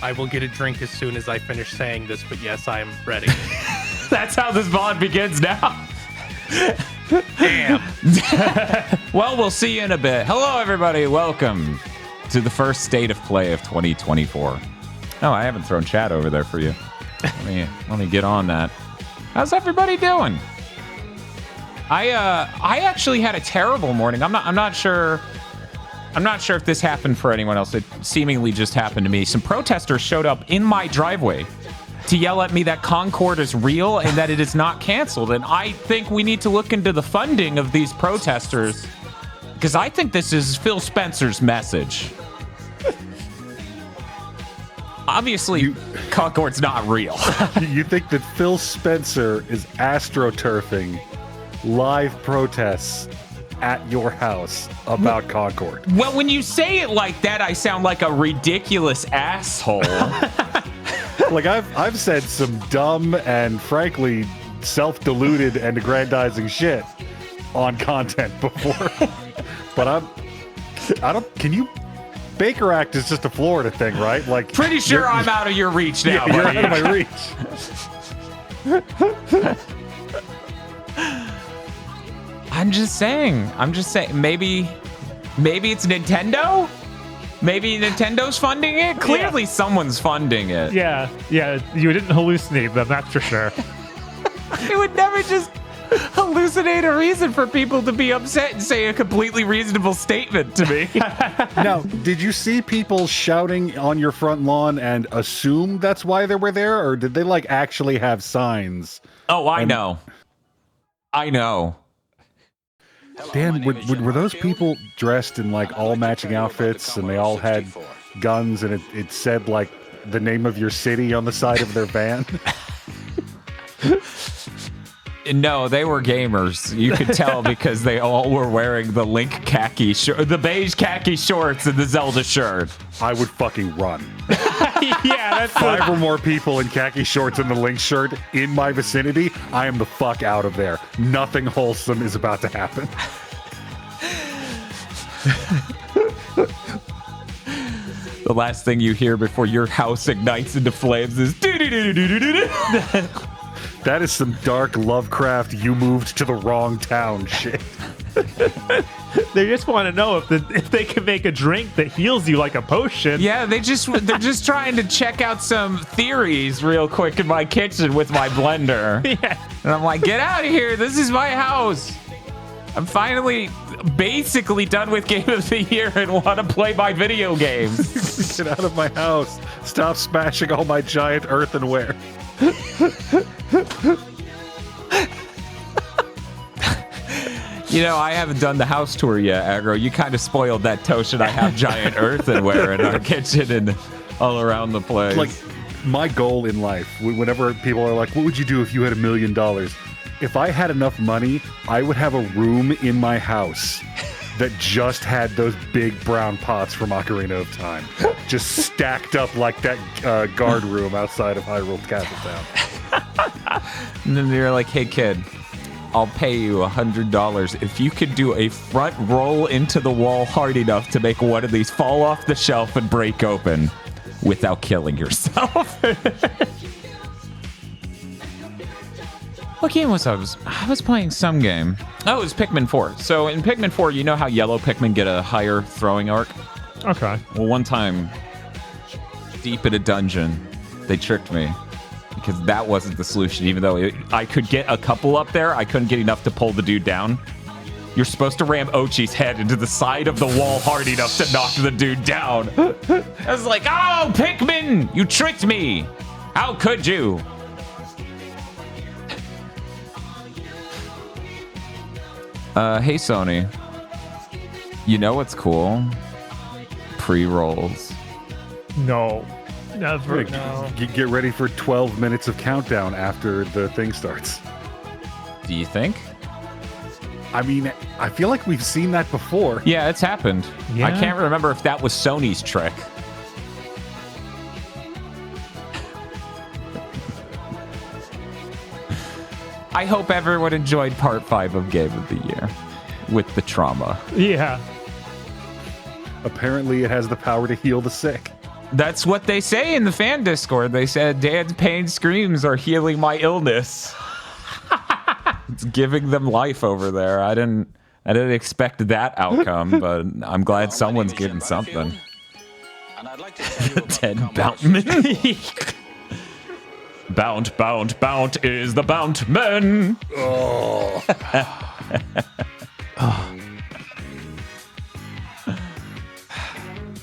I will get a drink as soon as I finish saying this, but yes, I am ready. That's how this VOD begins now. Damn. Well, we'll see you in a bit. Hello, everybody. Welcome to the first State of Play of 2024. Oh, I haven't thrown chat over there for you. Let me get on that. How's everybody doing? I actually had a terrible morning. I'm not sure if this happened for anyone else. It seemingly just happened to me. Some protesters showed up in my driveway to yell at me that Concord is real and that it is not canceled. And I think we need to look into the funding of these protesters, because I think this is Phil Spencer's message. Obviously, Concord's not real. You think that Phil Spencer is astroturfing live protests at your house about Concord? Well, when you say it like that, I sound like a ridiculous asshole. Like, I've said some dumb and frankly self-deluded and aggrandizing shit on content before. But I don't, can you, Baker Act is just a Florida thing, right? Like, pretty sure I'm out of your reach now. Yeah, you're out of my reach. I'm just saying, maybe it's Nintendo? Maybe Nintendo's funding it? Clearly someone's funding it. Yeah, you didn't hallucinate them, that's for sure. It would never just hallucinate a reason for people to be upset and say a completely reasonable statement to me. Now, did you see people shouting on your front lawn and assume that's why they were there? Or did they, like, actually have signs? Oh, I know. Dan, were those people dressed in, like, all matching outfits and they all had guns and it said, like, the name of your city on the side of their van? No, they were gamers. You could tell because they all were wearing the Link khaki the beige khaki shorts and the Zelda shirt. I would fucking run. Yeah, that's 5 or more people in khaki shorts and the Link shirt in my vicinity, I am the fuck out of there. Nothing wholesome is about to happen. The last thing you hear before your house ignites into flames is doo-doo-doo-doo-doo-doo. That is some dark Lovecraft, you moved to the wrong town shit. They just want to know if they can make a drink that heals you like a potion. Yeah, they're just trying to check out some theories real quick in my kitchen with my blender. Yeah. And I'm like, get out of here. This is my house. I'm finally basically done with Game of the Year and want to play my video games. Get out of my house. Stop smashing all my giant earthenware. You know, I haven't done the house tour yet, Aggro. You kind of spoiled that Toshin. I have giant earthenware in our kitchen and all around the place. Like, my goal in life, whenever people are like, what would you do if you had $1 million? If I had enough money, I would have a room in my house that just had those big brown pots from Ocarina of Time. Just stacked up like that guard room outside of Hyrule Castletown. And then you're like, hey, kid, I'll pay you $100 if you could do a front roll into the wall hard enough to make one of these fall off the shelf and break open without killing yourself. What game was I was playing some game. Oh, it was Pikmin 4. So in Pikmin 4, you know how yellow Pikmin get a higher throwing arc? Okay. Well, one time, deep in a dungeon, they tricked me. Because that wasn't the solution. Even though I could get a couple up there, I couldn't get enough to pull the dude down. You're supposed to ram Ochi's head into the side of the wall hard enough to knock the dude down. I was like, oh, Pikmin, you tricked me. How could you? Hey, Sony. You know what's cool? Pre-rolls. No. Never. No. Get ready for 12 minutes of countdown after the thing starts. Do you think? I mean, I feel like we've seen that before. Yeah, it's happened. Yeah. I can't remember if that was Sony's trick. I hope everyone enjoyed part 5 of Game of the Year with the trauma. Yeah. Apparently it has the power to heal the sick. That's what they say in the fan Discord. They said Dan's pain screams are healing my illness. It's giving them life over there. I didn't expect that outcome, but I'm glad someone's getting something. And I'd like to tell you about Ted Combat Bountman. Bound is the Bountman.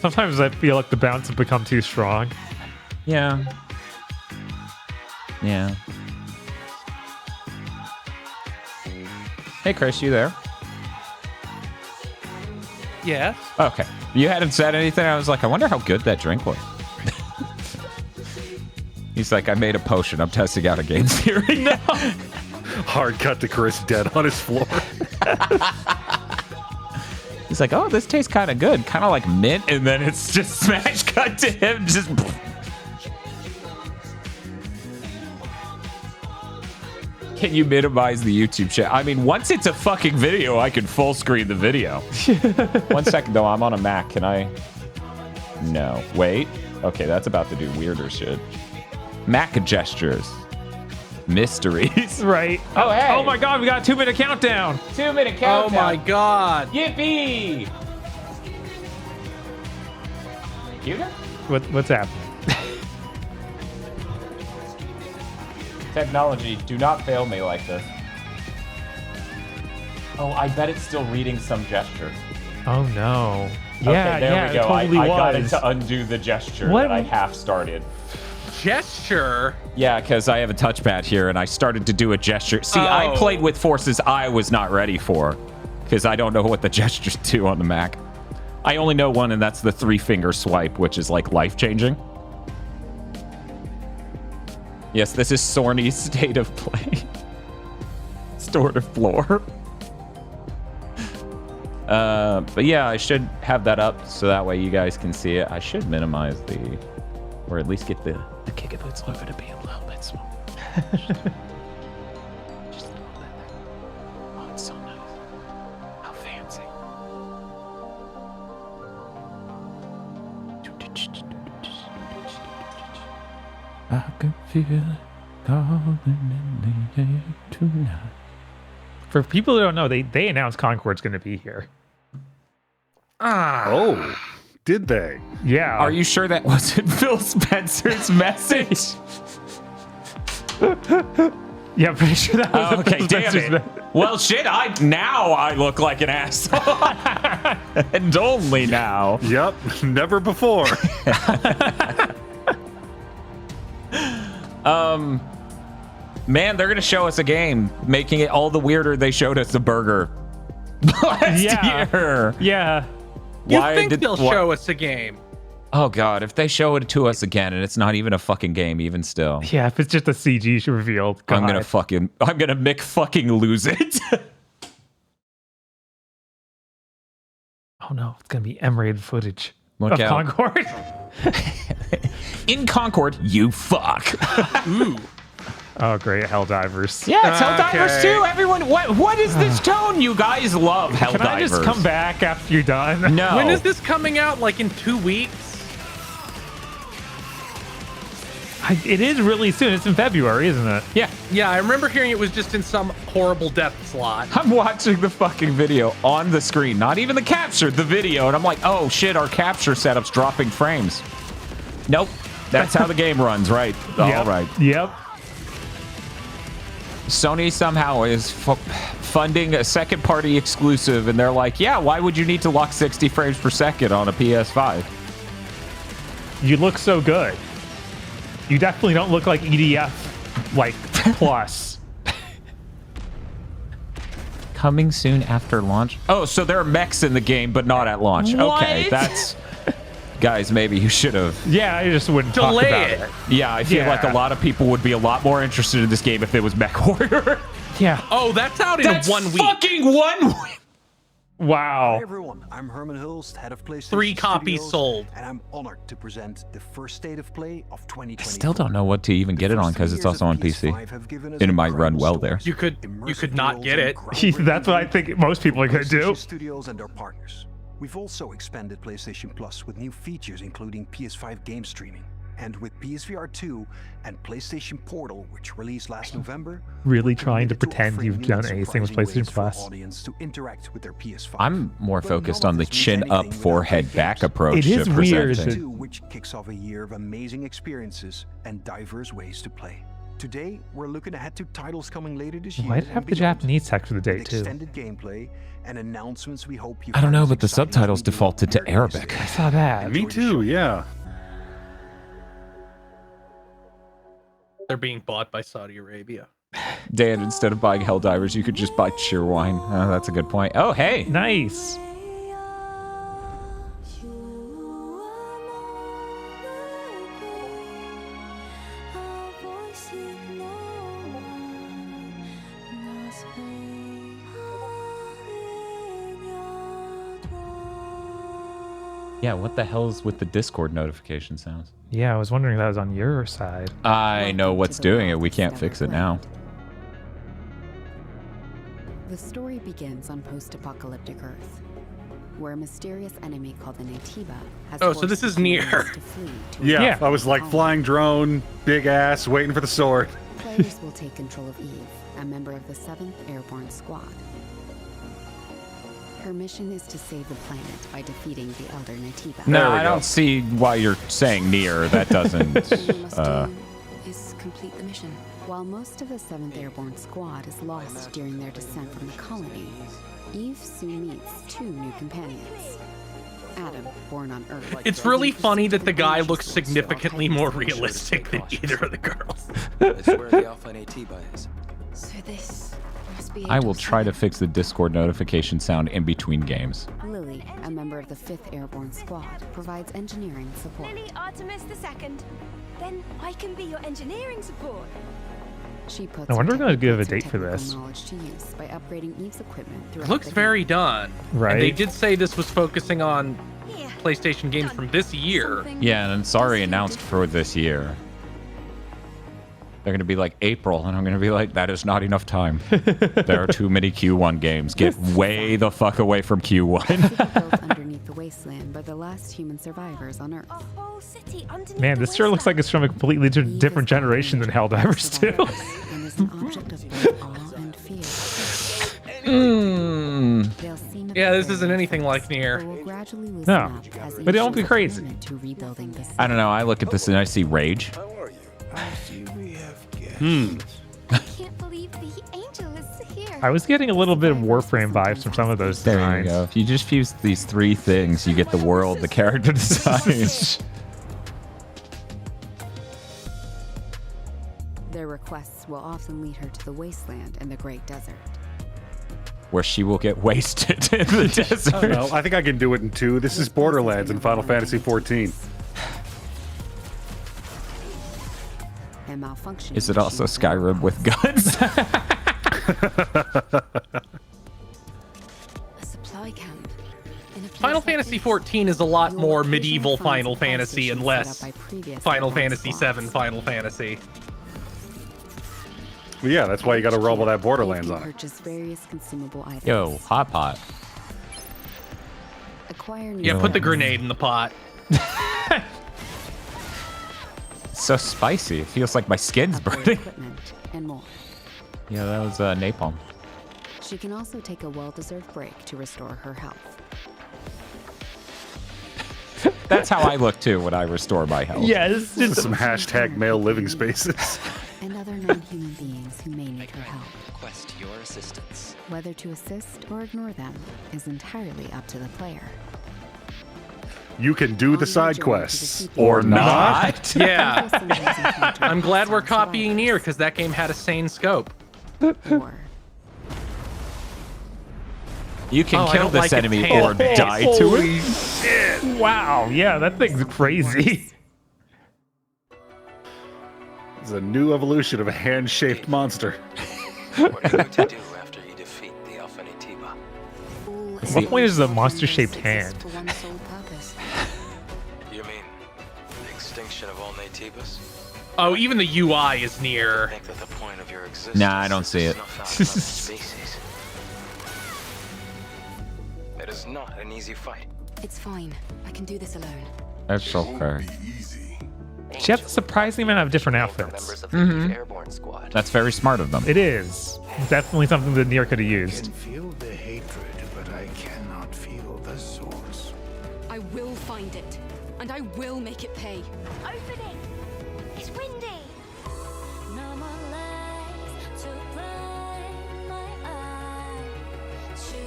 Sometimes I feel like the bounce have become too strong. Yeah. Hey, Chris, you there? Yes. Okay. You hadn't said anything. I was like, I wonder how good that drink was. He's like, I made a potion. I'm testing out a game theory. No. Hard cut to Chris dead on his floor. He's like, oh, this tastes kind of good. Kind of like mint. And then it's just smash cut to him. Just. Can you minimize the YouTube chat? I mean, once it's a fucking video, I can full screen the video. 1 second, though. I'm on a Mac. Can I? No. Wait. Okay, that's about to do weirder shit. Mac gestures. Mysteries. Right. Oh, hey. Oh my god, we got a 2-minute countdown. 2-minute countdown. Oh my god. Yippee! Hugo? What's happening? Technology, do not fail me like this. Oh, I bet it's still reading some gesture. Oh no. Okay, Yeah, there yeah, we go. it totally I got it was. to undo the gesture What? that I half started. Gesture? Yeah, because I have a touchpad here and I started to do a gesture. See, I Oh. played with forces I was not ready for because I don't know what the gestures do on the Mac. I only know one, and that's the 3-finger swipe, which is like life-changing. Yes, this is Sony's state of play. Store to floor. But yeah, I should have that up so that way you guys can see it. I should minimize the, or at least get the GigaBoots logo to be a little bit small. Just a little bit there. Oh, it's so nice. How fancy. I can feel it calling in the air tonight. For people who don't know, they announced Concord's going to be here. Oh, did they? Yeah. Are you sure that wasn't Phil Spencer's message? Yeah, I'm pretty sure that was Oh, okay, Phil damn Spencer's it. Well, shit, now I look like an asshole. And only now. Yep, never before. Man, they're going to show us a game, making it all the weirder they showed us the burger last year. Yeah. You think they'll show us a game? Oh, God, if they show it to us again and it's not even a fucking game, even still. Yeah, if it's just a CG reveal. I'm God. gonna Mick fucking lose it. Oh no, it's gonna be M-rated footage Look of out. Concord. In Concord, you fuck. Ooh. Oh great, Helldivers. Yeah, it's Helldivers Okay. too. Everyone, what is this tone? You guys love Helldivers. Can I just come back after you're done? No. When is this coming out? Like in 2 weeks? It is really soon. It's in February, isn't it? Yeah, Yeah, I remember hearing it was just in some horrible death slot. I'm watching the fucking video on the screen, not even the capture, the video, and I'm like, oh shit, our capture setup's dropping frames. Nope, that's how the game runs, right? All right. Yep. Sony somehow is funding a second-party exclusive, and they're like, yeah, why would you need to lock 60 frames per second on a PS5? You look so good. You definitely don't look like EDF, like, plus. Coming soon after launch. Oh, so there are mechs in the game, but not at launch. What? Okay, that's... Guys, maybe you should have... Yeah, I just wouldn't talk Delay about it. it. Yeah, I feel like a lot of people would be a lot more interested in this game if it was Mech Warrior. Yeah. Oh, that's out in That's 1 week. fucking 1 week! Wow. Hi everyone, I'm Herman Hulst, head of PlayStation 3 copies Studios, sold. and I'm honored to present the first state of play of 2020. I still don't know what to even get it on because it's also on PC. And it might run well there. You could not get it. That's what I think most people are gonna do. Studios and their partners. We've also expanded PlayStation Plus with new features including PS5 game streaming. And with PSVR 2 and PlayStation Portal, which released last November, Really we're trying to committed pretend offering you've new done and anything with surprising ways PlayStation for our Plus. audience to interact with their PS5. I'm more But focused none on of the this means chin up, anything without forehead great back games. approach It is to weird presenting. 2, which kicks off a year of amazing experiences and diverse ways to play. Today, we're looking ahead to titles coming later this year. Why did it and have the beyond, Japanese text for the with date too? extended gameplay and announcements we hope you I don't find know, as but the exciting as subtitles we do defaulted to here in Arabic. this I saw that. Me too, yeah. They're being bought by Saudi Arabia. Dan, instead of buying Helldivers, you could just buy Cheerwine. Oh, that's a good point. Oh, hey. Nice. Yeah, what the hell's with the Discord notification sounds? Yeah, I was wondering if that was on your side. I know what's doing it. We can't fix it now. The story begins on post-apocalyptic Earth, where a mysterious enemy called the Natiba has Oh, so this forced is Nier. humans to flee to a Yeah, Yeah. I was like colony. flying drone, big ass, waiting for the sword. Players will take control of Eve, a member of the 7th Airborne Squad. Her mission is to save the planet by defeating the Elder Natiba. No, There we I go. don't see why you're saying near. That doesn't. All you must do is complete the mission. While most of the 7th Airborne Squad is lost during their descent from the colony, Eve soon meets 2 new companions. Adam, born on Earth. It's really funny that the guy looks significantly more realistic than either of the girls. It's where the Alpha Natiba is. So this must be I will Angel try to 7. fix the Discord notification sound in between games. Lily, a member of the 5th Airborne Squad, provides engineering support. Lily Artemis II. Then I can be your engineering support. She puts I wonder her if they'll give a techniques date for and technical this. knowledge to use by upgrading Eve's equipment It throughout looks the very game. done. Right. And they did say this was focusing on Here. PlayStation games from this year. Something Yeah, and it's already does announced feel for this year. They're going to be like April, and I'm going to be like, that is not enough time. There are too many Q1 games. Get way the fuck away from Q1. built underneath the wasteland by the last human survivors on Earth. A whole city underneath Man, the this sure looks like it's from a completely Eve is different the generation than leader of Helldivers too. survivors and is an object of both awe and fear. They'll seem Yeah, this very isn't anything like but Nier. will gradually loosen No, up as but don't each be is crazy. committed to rebuilding the I don't know. I look at this and I see rage. I can't believe the angel is here. I was getting a little bit of Warframe vibes from some of those There you designs. go. If you just fuse these 3 things, you get the world, the character designs. Their requests will often lead her to the wasteland and the Great Desert. Where she will get wasted in the desert. No, I think I can do it in 2. This is Borderlands in Final Fantasy 14. And malfunctioning Is it also machines that will Skyrim with cause guns? a supply camp in a place Final like Fantasy this. XIV is a lot You'll more occasionally medieval find Final supply Fantasy stations and set less up by previous Final Airborne Fantasy squads. VII Final Fantasy. Well, yeah, that's why you got to roll that Borderlands You on can it. purchase various consumable items. Yo, Hot Pot. Acquire new Yeah, put the weapons, grenade in the pot. So spicy. It feels like my skin's upgrade burning. equipment, and more. Yeah, that was napalm. She can also take a well-deserved break to restore her health. That's how I look too when I restore my health. Yeah, this is Some hashtag male living spaces. And other non-human beings who may need her help. Request your assistance. Whether to assist or ignore them is entirely up to the player. You can do On the your side journey to quests defeat the or enemy. not. Yeah. Powerful symbols encountered I'm glad we're by copying survivors. Nier because that game had a sane scope. Or You can Oh, I kill don't this like it enemy pale. or die to Holy it. shit. Wow, yeah, that thing's crazy. It's a new evolution of a hand-shaped monster. What are you to do after you defeat the Alpha Natiba? all At what point is the monster-shaped exist hand? for one sole purpose. You mean the extinction of all Natibas? Oh, even the UI is I Nier. think that the point of your existence Nah, I don't is see to it. snuff out another species. It is not an easy fight. It's fine. I can do this alone. That's okay. She has a surprising amount of different outfits. Members of the Eve Airborne Squad. That's very smart of them. It is. Definitely something that Nier could have used. Feel the hatred, but I cannot feel the source. I will find it, and I will make it pay. Open it. It's windy. No more lies to blind my eyes. Choose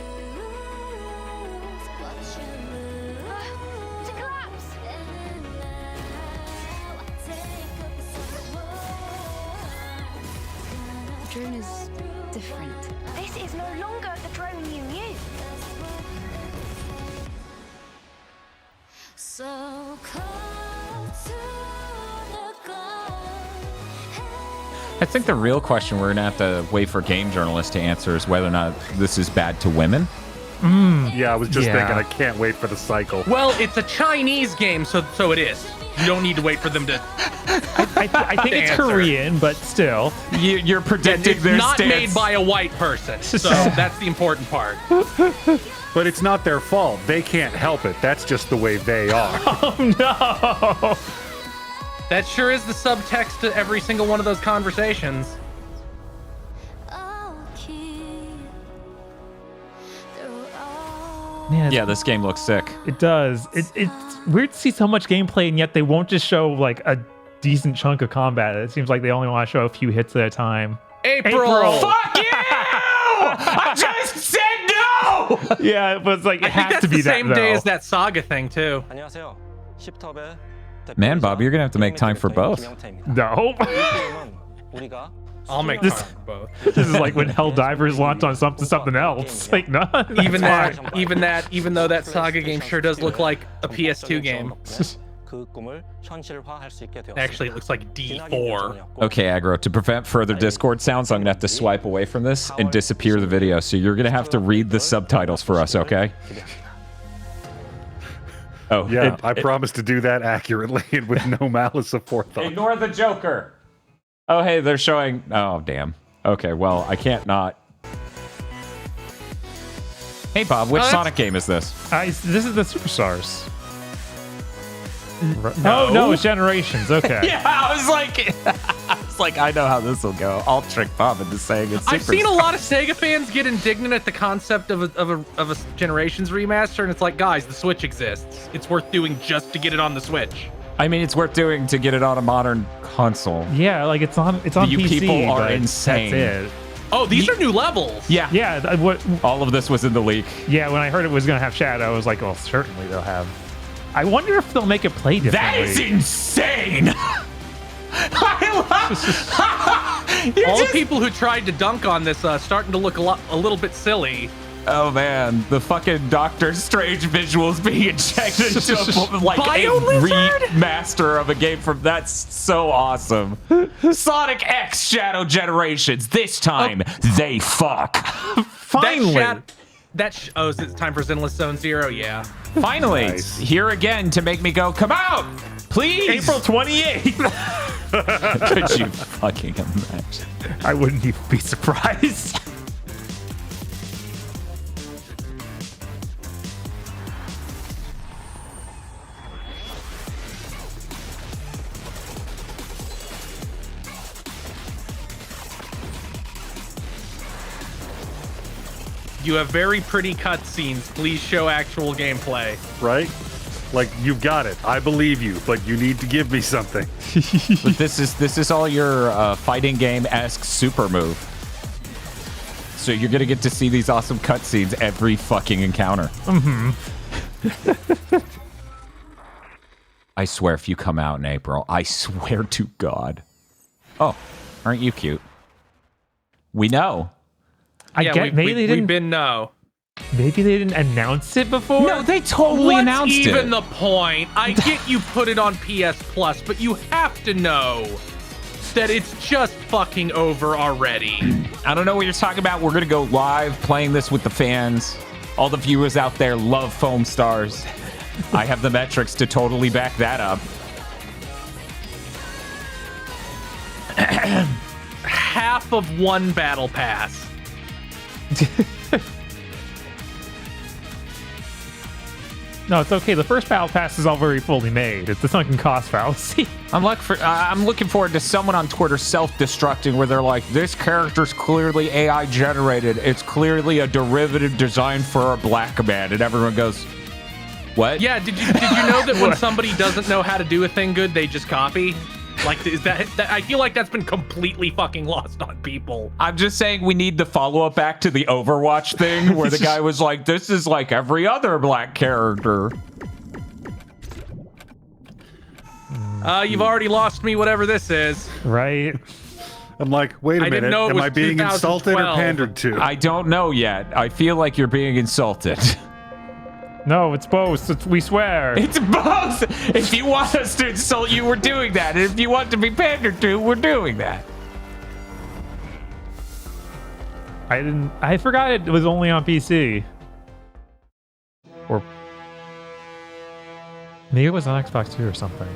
what you lose. To collapse. And now take up The drone is different. This is no longer the drone you knew. so close to the goal. I think the real question we're gonna have to wait for game journalists to answer is whether or not this is bad to women. Yeah, I was just Yeah. thinking I can't wait for the cycle. Well, it's a Chinese game, so it is. You don't need to wait for them to. I think it's answer. Korean, but still. You're predicting It's their not stance. made by a white person, so that's the important part. But it's not their fault. They can't help it. That's just the way they are. Oh no! That sure is the subtext to every single one of those conversations. I'll keep through all. Man, Yeah, this game looks sick. it does. It's weird to see so much gameplay, and yet they won't just show like a decent chunk of combat. It seems like they only want to show a few hits at a time. April! Fuck you! I just said no! Yeah, but it's like I it think has that's to be the same that day though. as that Saga thing too. 안녕하세요. 10톱의 Man, Bob, you're gonna have to make time for both. No. 우리가 I'll make This- time for both. This is like when Helldivers launched on something else. Like no, Even that's that, even though that Saga game sure does look like a PS2 game. 그 꿈을 현실화할 수 있게 되었습니다. Actually, it looks like D4. Okay, Aggro, to prevent further Discord sounds, I'm gonna have to swipe away from this and disappear the video. So you're gonna have to read the subtitles for us, okay? Oh, Yeah, I promise to do that accurately and with no malice aforethought. Ignore the Joker. Oh, hey, they're showing. Oh, damn. Okay, well, I can't not. Hey, Bob, which that's- Sonic game is this? this is the Superstars. No. Oh no, it's Generations. Okay. Yeah, I was like, I know how this will go. I'll trick Bob into saying it's. I've seen a lot of Sega fans get indignant at the concept of a Generations remaster, and it's like, guys, the Switch exists. It's worth doing just to get it on the Switch. I mean, it's worth doing to get it on a modern console. Yeah, like it's on You PC. people are but insane. That's it. Oh, these are new levels. Yeah. Yeah, what? All of this was in the leak. Yeah, when I heard it was gonna have Shadow, I was like, well, certainly they'll have. I wonder if they'll make it play That differently. is insane. All the people who tried to dunk on this starting to look a little bit silly. Oh man, the fucking Doctor Strange visuals being injected into like Bio a Lizard? remaster of a game from that's so awesome. Sonic X Shadow Generations. This time they fuck. Finally. Oh, is it time for Zenless Zone Zero? Yeah. Finally, Nice. here again to make me go, come out, please. April 28th. Could you fucking imagine? I wouldn't even be surprised. You have very pretty cutscenes. Please show actual gameplay. Right? Like, you've got it. I believe you, but you need to give me something. But this is all your fighting game-esque super move. So you're gonna get to see these awesome cutscenes every fucking encounter. I swear, if you come out in April, I swear to God. Oh, aren't you cute? We know. I get maybe they we've didn't. been Maybe they didn't announce it before. No, they totally What's announced even it. the point? I get you put it on PS Plus, but you have to know that it's just fucking over already. I don't know what you're talking about. We're gonna go live playing this with the fans. All the viewers out there love Foam Stars. I have the metrics to totally back that up. Half of one battle pass. No, it's okay. The first battle pass is all very fully made. It's the sunken cost fallacy. I'm looking forward to someone on Twitter self-destructing where they're like, this character's clearly AI generated. It's clearly a derivative designed for a black man. And everyone goes, what? Yeah, did you know that when somebody doesn't know how to do a thing good, they just copy? Like, is that I feel like that's been completely fucking lost on people. I'm just saying we need the follow-up back to the Overwatch thing where the guy was like, this is like every other black character. You've already lost me, whatever this is. Right. I'm like, wait a I didn't minute. know it Am was I being insulted or 2012. pandered to? I don't know yet. I feel like you're being insulted. No, it's both. We swear. It's both. If you want us to insult you, we're doing that. And if you want to be pandered to, we're doing that. I forgot it was only on PC. Or maybe it was on Xbox 2 or something.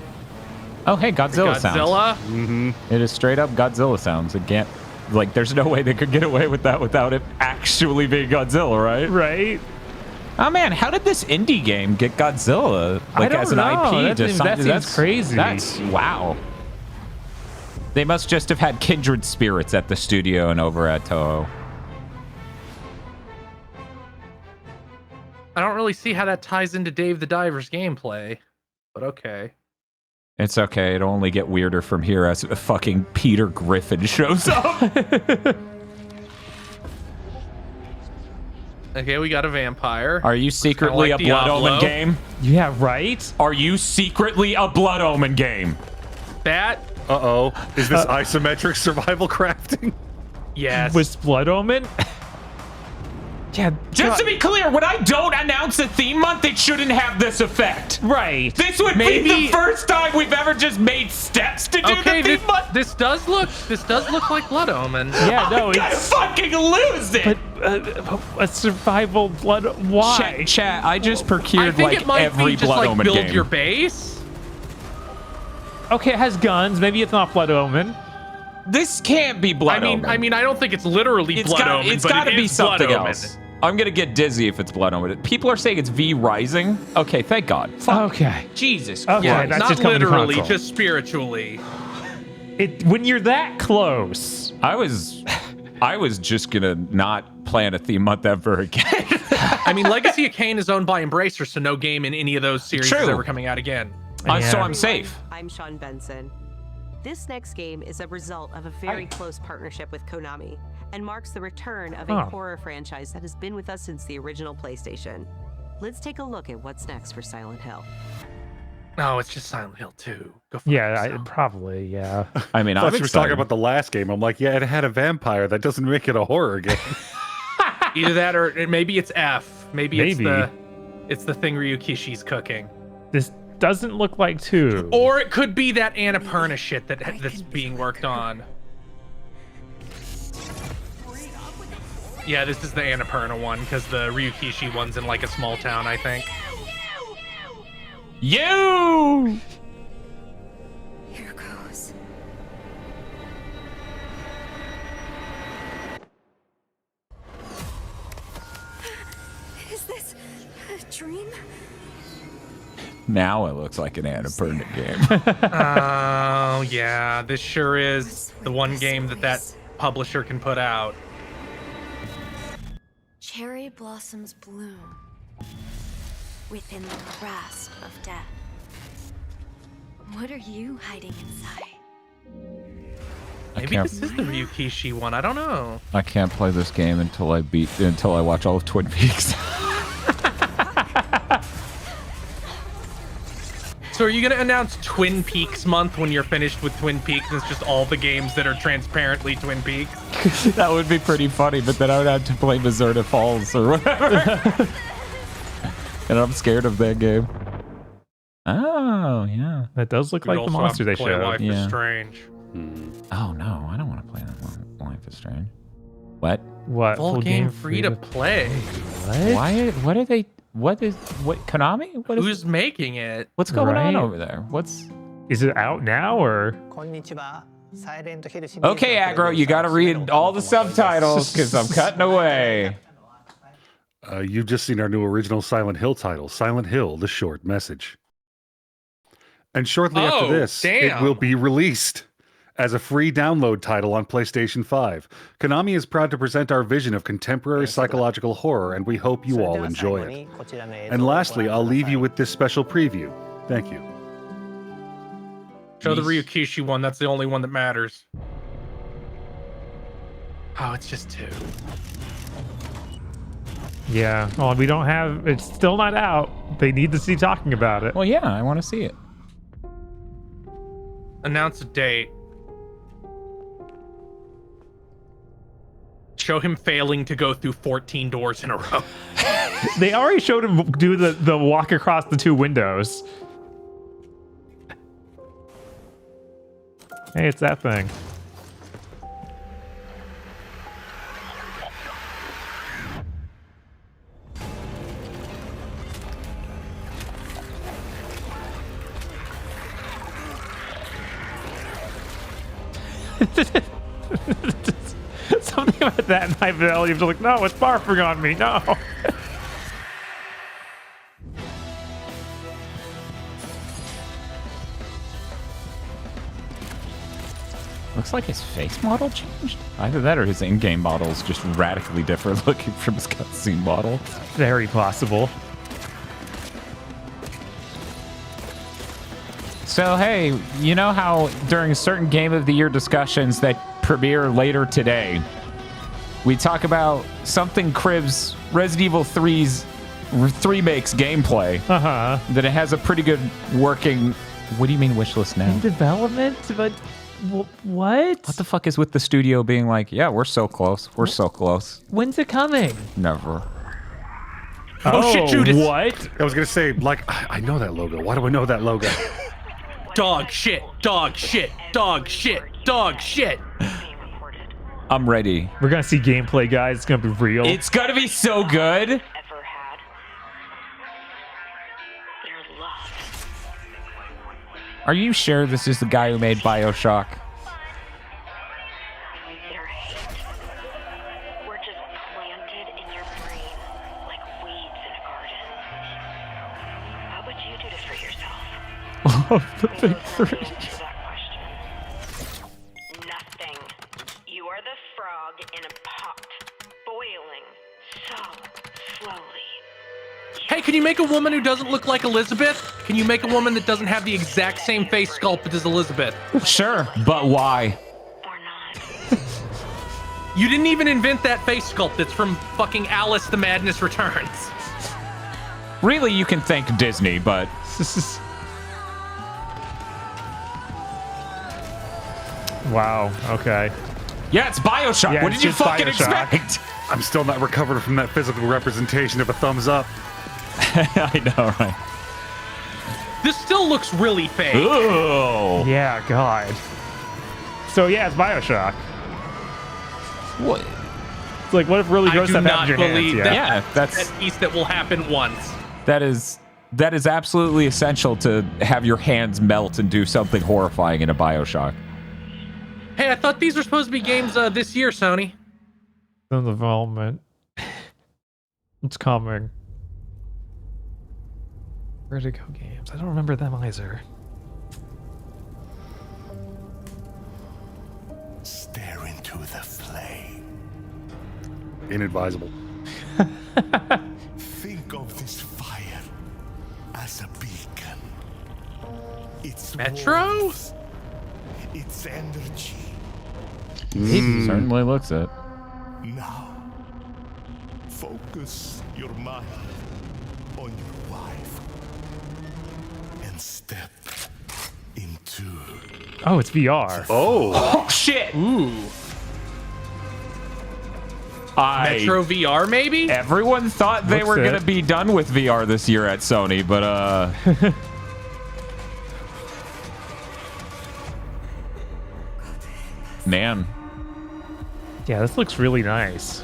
Oh, hey, Godzilla sounds. Godzilla? Mm-hmm. It is straight up Godzilla sounds. It can't, like, there's no way they could get away with that without it actually being Godzilla, right? Right. Oh man, how did this indie game get Godzilla like as an IP? That seems crazy. That's wow. They must just have had kindred spirits at the studio and over at Toho. I don't really see how that ties into Dave the Diver's gameplay, but okay. It's okay. It'll only get weirder from here as fucking Peter Griffin shows up. Okay, we got a vampire. Are you secretly like a Blood Diablo. Omen game? Yeah, right? Are you secretly a Blood Omen game? That? Uh-oh. Is this isometric survival crafting? Yes. Was Blood Omen? Yeah. Just to be clear, when I don't announce a theme month, it shouldn't have this effect. Right. This would be the first time we've ever just made steps to do the theme month. This does look like Blood Omen. Yeah, no, I'm gonna fucking lose it. But a survival Blood. Why? Chat. I just I procured think like it might every be just Blood like Omen build game. your base. Okay, it has guns. Maybe it's not Blood Omen. This can't be Blood Omen. I mean, I don't think it's literally Blood Omen. It's but got to it be is Blood something Omen. else. I'm gonna get dizzy if it's Blood Omen. People are saying it's V Rising. Okay, thank God. Fuck. Okay. Jesus. Okay, Yeah, that's not just coming to literally, console. just spiritually. When you're that close. I was just gonna not plan a theme month ever again. I mean, Legacy of Kain is owned by Embracer, so no game in any of those series is True. ever coming out again. So I'm safe. I'm Sean Benson. This next game is a result of a very close partnership with Konami and marks the return of a horror franchise that has been with us since the original PlayStation. Let's take a look at what's next for Silent Hill. No, it's just Silent Hill 2. Go fuck Yeah, yourself. probably, yeah. I mean, I I'm thought you were talking excited. about the last game. I'm like, yeah, it had a vampire. That doesn't make it a horror game. Either that or maybe it's F. Maybe. It's the thing Ryukishi's cooking. This doesn't look like 2. Or it could be that Annapurna shit that's being worked on. Yeah, this is the Annapurna one, because the Ryukishi one's in like a small town, I think. You! Here goes. Is this a dream? Now it looks like an Annapurna game. Oh, yeah, this sure is the one game that publisher can put out. Cherry blossoms bloom within the grasp of death. What are you hiding inside? Maybe this is the Ryukishi one. I don't know. I can't play this game until I watch all of Twin Peaks. So are you going to announce Twin Peaks month when you're finished with Twin Peaks and it's just all the games that are transparently Twin Peaks? That would be pretty funny, but then I would have to play Mazurda Falls or whatever. And I'm scared of that game. Oh, yeah. That does look You'd like the also have monster to they play showed. Life is Yeah. Strange. Oh, no. I don't want to play that Life is Strange. What? What? Full game free to play. What? Why? What are they? What Konami? What is? Who's making it? What's going on Right? over there? What's? Is it out now or? Okay, Aggro, you got to read all the subtitles because I'm cutting away. You've just seen our new original Silent Hill title, Silent Hill: The Short Message. And shortly after this, it will be released as a free download title on PlayStation 5. Konami is proud to present our vision of contemporary psychological horror, and we hope you all enjoy it. And lastly, I'll leave you with this special preview. Thank you. Show the Ryukishi one. That's the only one that matters. Oh, it's just 2. Yeah. Well, we don't have. It's still not out. They need to see talking about it. Well, yeah, I want to see it. Announce a date. Show him failing to go through 14 doors in a row. They already showed him do the walk across the 2 windows. Hey, it's that thing. Something about that knife value. You're just like, no, it's barfing on me. No. Looks like his face model changed. Either that or his in-game model is just radically different looking from his cutscene model. Very possible. So, hey, you know how during certain Game of the Year discussions that premiere later today, we talk about something Cribs Resident Evil 3's remake's gameplay. That it has a pretty good working. What do you mean wishlist now? In development? But what? What the fuck is with the studio being like, yeah, we're so close. We're so close. When's it coming? Never. Oh shit, Judas. What? I was going to say, like, I know that logo. Why do I know that logo? Dog shit, dog shit, dog shit, dog shit. I'm ready. We're going to see gameplay, guys. It's going to be real. It's going to be so good. Are you sure this is the guy who made BioShock? The big 3. Nothing. You are the frog in a pot, boiling so slowly. Hey, can you make a woman who doesn't look like Elizabeth? Can you make a woman that doesn't have the exact same face sculpt as Elizabeth? Sure, but why? You didn't even invent that face sculpt. It's from fucking Alice the Madness Returns. Really, you can thank Disney, but... Wow, okay. Yeah, it's BioShock. Yeah, what did you fucking BioShock. expect? I'm still not recovered from that physical representation of a thumbs up. I know, right? This still looks really fake. Ooh. Yeah, God. So yeah, it's BioShock. What? It's like, what if really gross stuff happens in your hands? that, that's that piece that will happen once. That is absolutely essential to have your hands melt and do something horrifying in a BioShock. Hey, I thought these were supposed to be games this year, Sony. In development. It's coming. Where'd it go, games? I don't remember them either. Stare into the flame. Inadvisable. Think of this fire as a beacon. It's Metro? warmth, its energy. He certainly looks it. Now, focus your mind on your wife and step into. Oh, it's VR. Oh shit! Ooh. Metro VR, maybe? Everyone thought they were going to be done with VR this year at Sony, but man. Yeah, this looks really nice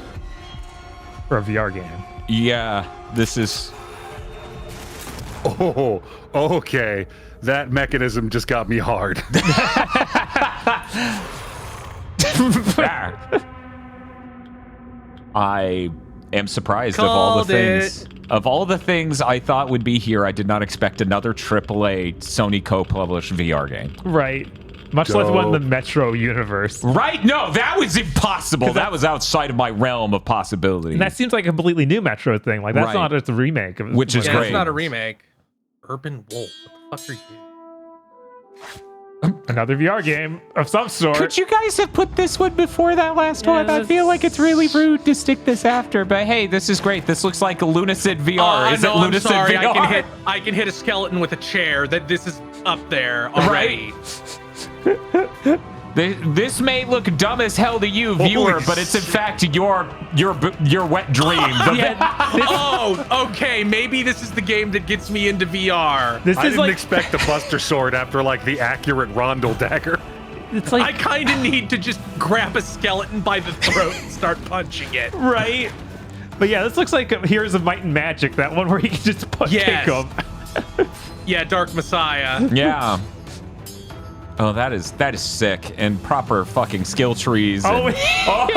for a VR game. Yeah, this is... Oh, okay. That mechanism just got me hard. I am surprised of all the things. Of all the things I thought would be here, I did not expect another AAA Sony co-published VR game. Right. Much less one in the Metro universe. Right? No, that was impossible. That was outside of my realm of possibility. And that seems like a completely new Metro thing. Like, that's not just a remake. Which is great. It's not a remake. Urban Wolf. What the fuck are you? Another VR game of some sort. Could you guys have put this one before that last one? I feel like it's really rude to stick this after, but hey, this is great. This looks like a Lunacid VR. Is it Lunacid I'm sorry. VR? I can hit a skeleton with a chair. That this is up there already. Right? This may look dumb as hell to you, viewer, but it's in fact your wet dream. Oh, okay. Maybe this is the game that gets me into VR. I didn't expect the Buster Sword after like the accurate Rondel dagger. It's like I kind of need to just grab a skeleton by the throat and start punching it. Right. But yeah, this looks like Heroes of Might and Magic. That one where you can just kick them. Yeah, Dark Messiah. Yeah. Oh, that is sick, and proper fucking skill trees. Oh, it's co-op.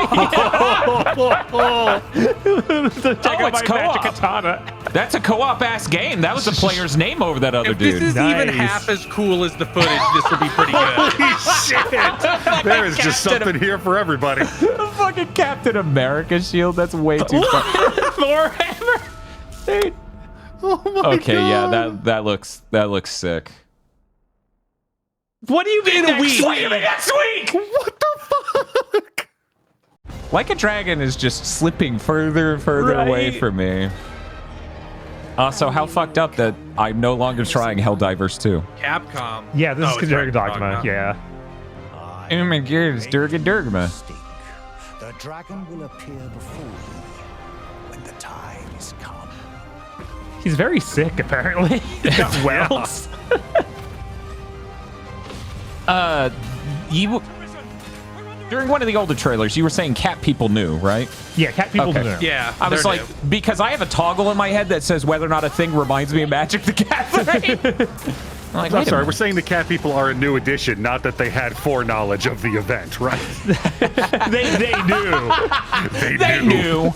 Katana. That's a co-op ass game. That was the player's name over that other If dude. this is even half as cool as the footage, this will be pretty good. Holy shit! There is just something here for everybody. The fucking Captain America shield. That's way too fun. Thor hammer. Dude. Oh my Okay, God. yeah, that looks sick. What do you mean Next week? What the fuck? Like a Dragon is just slipping further and further away from me. Also, how fucked up that I'm no longer trying Helldivers 2. Capcom. Yeah, this is it's Dogma. Dogma. Yeah. Oh my god, it's Dogma. The dragon will appear before you when the time is come. He's very sick, apparently. Got welts. You during one of the older trailers, you were saying cat people knew, right? Yeah, cat people knew. Yeah, I was like, because I have a toggle in my head that says whether or not a thing reminds me of Magic the Gathering. I'm sorry, we're saying the cat people are a new addition, not that they had foreknowledge of the event, right? they knew. They knew.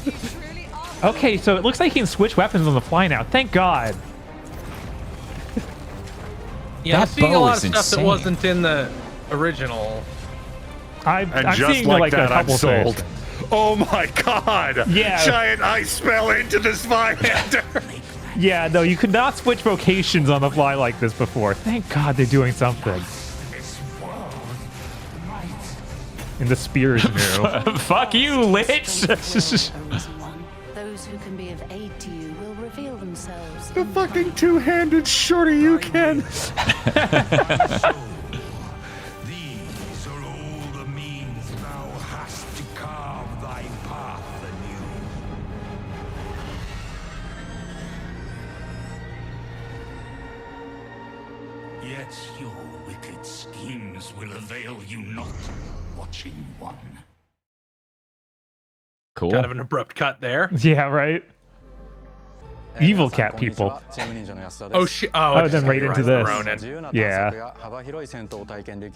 Okay, so it looks like he can switch weapons on the fly now. Thank God. Yeah, I'm That seeing a bow lot is of stuff insane. that wasn't in the original. And I'm just seeing like a that, I'm couple sold. things. Oh my God! Yeah. Giant ice spell into this Viander. Yeah, no, you could not switch vocations on the fly like this before. Thank God they're doing something. And the spear is new. Fuck you, Lich. Those who can be of aid to you will reveal themselves. The fucking two-handed shorty you can. These are all the means thou hast to carve thy path anew. Yet your wicked schemes will avail you not, watching one. Cool. Kind of an abrupt cut there. Yeah, right? Evil cat people. Oh shit! Oh, then right into this. Ronin. Yeah.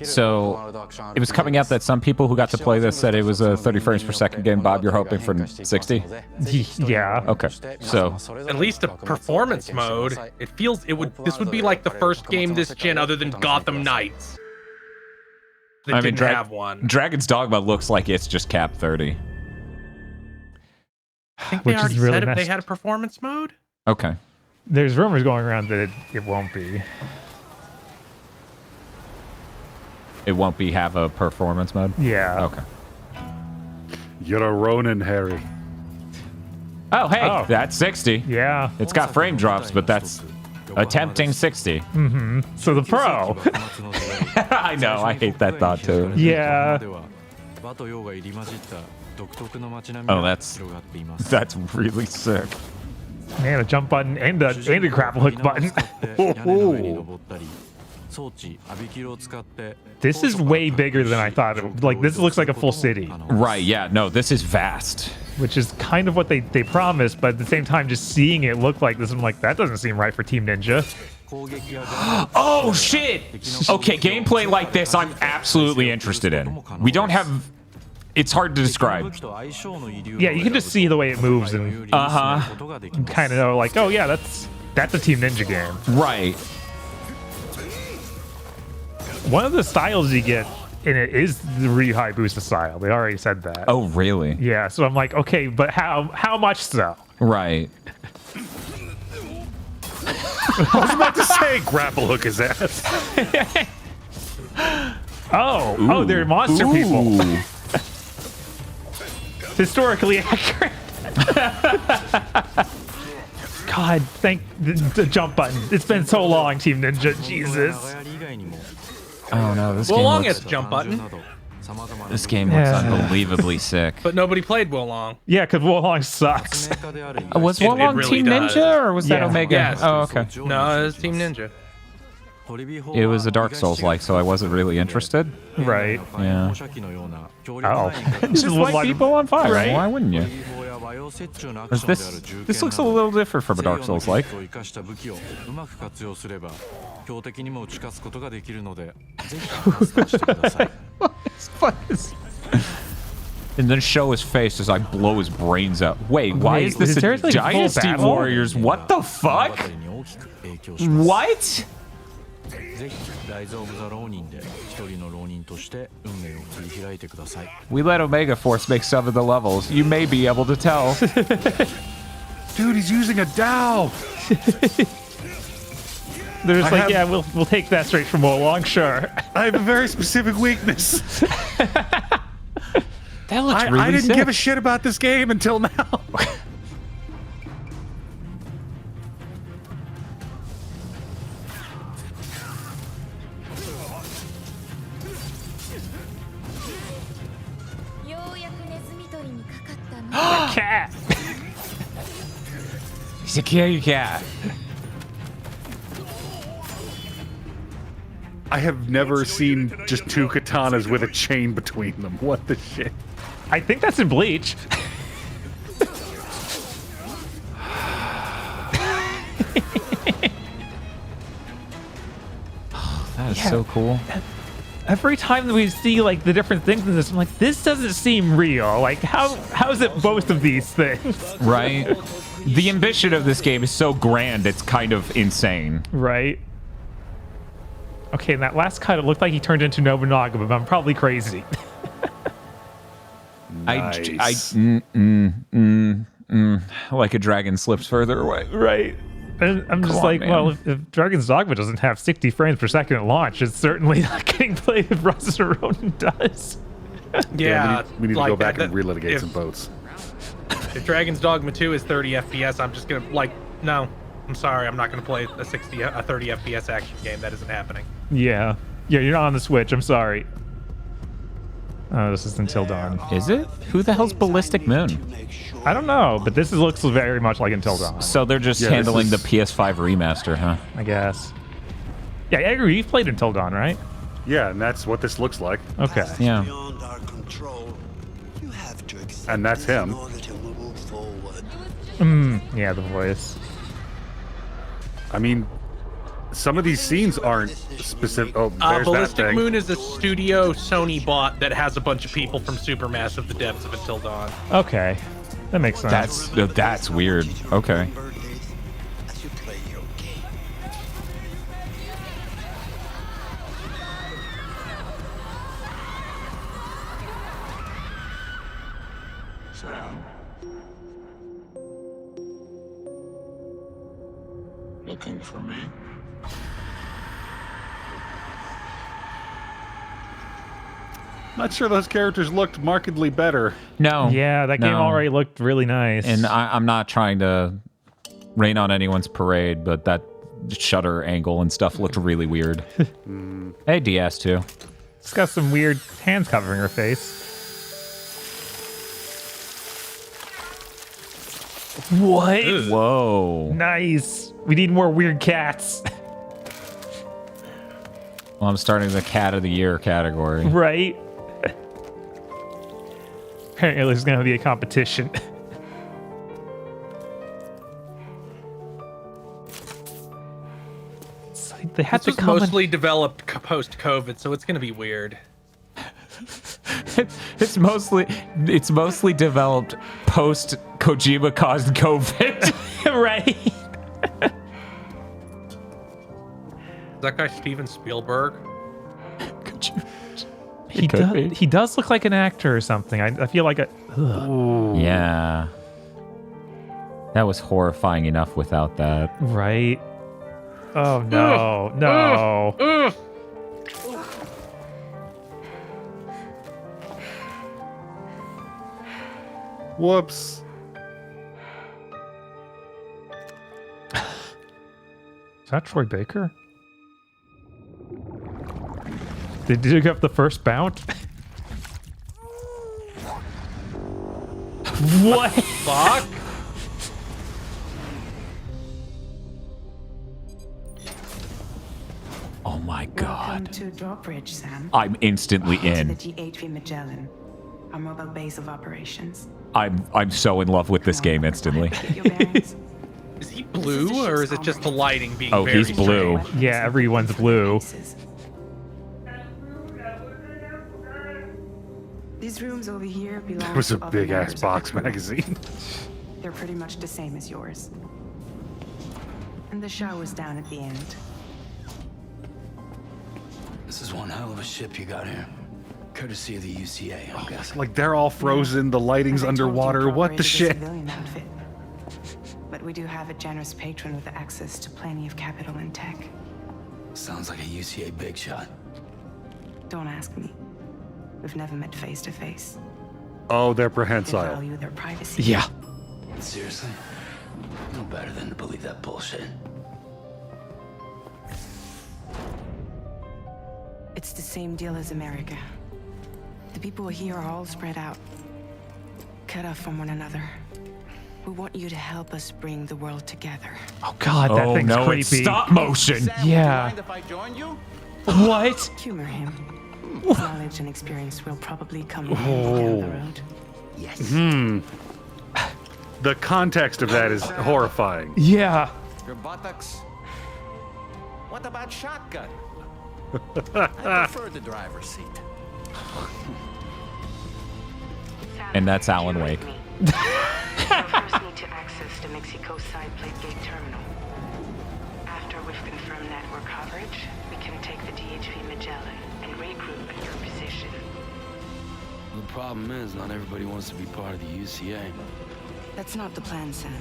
So it was coming out that some people who got to play this said it was a 30 frames per second game. Bob, you're hoping for 60? Yeah. Okay. So At least a performance mode. It feels this would be like the first game this gen other than Gotham Knights. That didn't have one. Dragon's Dogma looks like it's just cap 30. I think they Which is already really said messed- they had a performance mode. Okay. There's rumors going around that it won't be. It won't be have a performance mode? Yeah. Okay. You're a Ronin, Harry. Oh, hey, Oh. that's 60. Yeah. It's got frame drops, but that's attempting 60. Mm-hmm. So the pro. I know, I hate that thought too. Yeah. Oh, that's really sick. Man, a jump button and a grapple hook button. This is way bigger than I thought. Like, this looks like a full city. Right, yeah, no, this is vast. Which is kind of what they promised, but at the same time, just seeing it look like this, I'm like, that doesn't seem right for Team Ninja. Oh, shit! Okay, gameplay like this I'm absolutely interested in. We don't have It's hard to describe. Yeah, you can just see the way it moves and kind of know, like, oh yeah, that's a Team Ninja game. Right. One of the styles you get in it is the really high booster style. They already said that. Oh, really? Yeah, so I'm like, okay, but how much so? Right. I was about to say grapple hook his ass. Oh, they're monster people. Historically accurate. God, thank the jump button. It's been so long, Team Ninja. Jesus. Oh no, this Will game Long looks, has a jump button, this game looks unbelievably sick. but nobody played Will Long. Yeah, because Wolong sucks. Was It Wolong really Team does. Ninja or was that Yeah. Omega? Yes. Oh, okay. No, it was Team Ninja. It was a Dark Souls like, so I wasn't really interested. Right. Yeah. Oh. Just light people on fire. Right? Why wouldn't you? This looks a little different from a Dark Souls like. And then show his face as I blow his brains out. Wait, why is this is there, a like, a full Dynasty battle? Warriors? What the fuck? What? We let Omega Force make some of the levels. You may be able to tell. Dude, he's using a Dow. They're just like, yeah, we'll take that straight from Wolong, sure. I have a very specific weakness. That looks really I didn't sick. give a shit about this game until now. Cat. He's a kitty cat. I have never seen just two katanas with a chain between them. What the shit? I think that's in Bleach. That is so cool. Every time that we see like the different things in this, I'm like, this doesn't seem real. Like, how is it both of these things? Right? The ambition of this game is so grand, it's kind of insane. Right. Okay, and that last cut, it looked like he turned into Nobunaga, but I'm probably crazy. Nice. Like a dragon slips further away. Right. And I'm just like, man. well, if Dragon's Dogma doesn't have 60 frames per second at launch, it's certainly not getting played if Rise of Ronin does. Yeah, we need to like go back that- and relitigate if- some votes. If Dragon's Dogma 2 is 30 FPS, I'm just gonna no. I'm sorry, I'm not gonna play a 30 FPS action game. That isn't happening. Yeah. Yeah, you're not on the Switch. I'm sorry. Oh, this is Until Dawn. Is it? Who the hell's Ballistic Moon? I don't know, but this looks very much like Until Dawn. So they're just Yeah, handling the this PS5 remaster, huh? I guess. Yeah, I agree. You've played Until Dawn, right? Yeah, and that's what this looks like. Okay. Yeah. And that's him. Yeah, the voice. I mean, some of these scenes aren't specific. Oh, there's that Ballistic thing. Moon is a studio Sony bought that has a bunch of people from Supermassive, the devs of Until Dawn. Okay. That makes sense. That's weird. Okay. Sam. Looking for me? Not sure those characters looked markedly better. No. Yeah, that game no. already looked really nice. And I'm not trying to rain on anyone's parade, but that shutter angle and stuff looked really weird. Hey, DS2. It's got some weird hands covering her face. What? Whoa. Nice. We need more weird cats. Well, I'm starting the Cat of the Year category. Right? Apparently there's going to be a competition. It's like they had This to was come mostly developed post-COVID, so it's gonna be weird. It's mostly developed post Kojima caused COVID. Right. Is that guy Steven Spielberg? He does look like an actor or something. I feel like yeah. That was horrifying enough without that. Right. Oh no, no. Whoops. Is that Troy Baker? Did you dig up the first bout? What? Fuck? Oh my god. Welcome to Drawbridge, Sam. I'm instantly in. To the GHV Magellan, our mobile base of operations. I'm so in love with this game instantly. Is he blue, or is it just the lighting being Oh, very he's blue. strange? Yeah, everyone's blue. These rooms over here belong That was to a other big ass members of box the crew. magazine. They're pretty much the same as yours. And the shower's down at the end. This is one hell of a ship you got here. Courtesy of the UCA, I'm guessing. Like they're all frozen, the lighting's underwater. What the shit? Outfit. But we do have a generous patron with access to plenty of capital and tech. Sounds like a UCA big shot. Don't ask me. We've never met face to face. Oh, they're They prehensile. value their privacy. Yeah. Seriously? No better than to believe that bullshit. It's the same deal as America. The people here are all spread out, cut off from one another. We want you to help us bring the world together. Oh god, that thing's no, creepy. it's stop motion. Yeah. If I join you? What? Humor him. Knowledge and experience will probably come down the road. Yes. The context of that is horrifying. Yeah. Your buttocks? What about shotgun? I prefer the driver's seat. And that's Alan Wake. You'll first need to access the Mexico side plate gate terminal. After we've confirmed network coverage, we can take the DHV Magellan and regroup at your position. The problem is, not everybody wants to be part of the UCA. That's not the plan, Sam.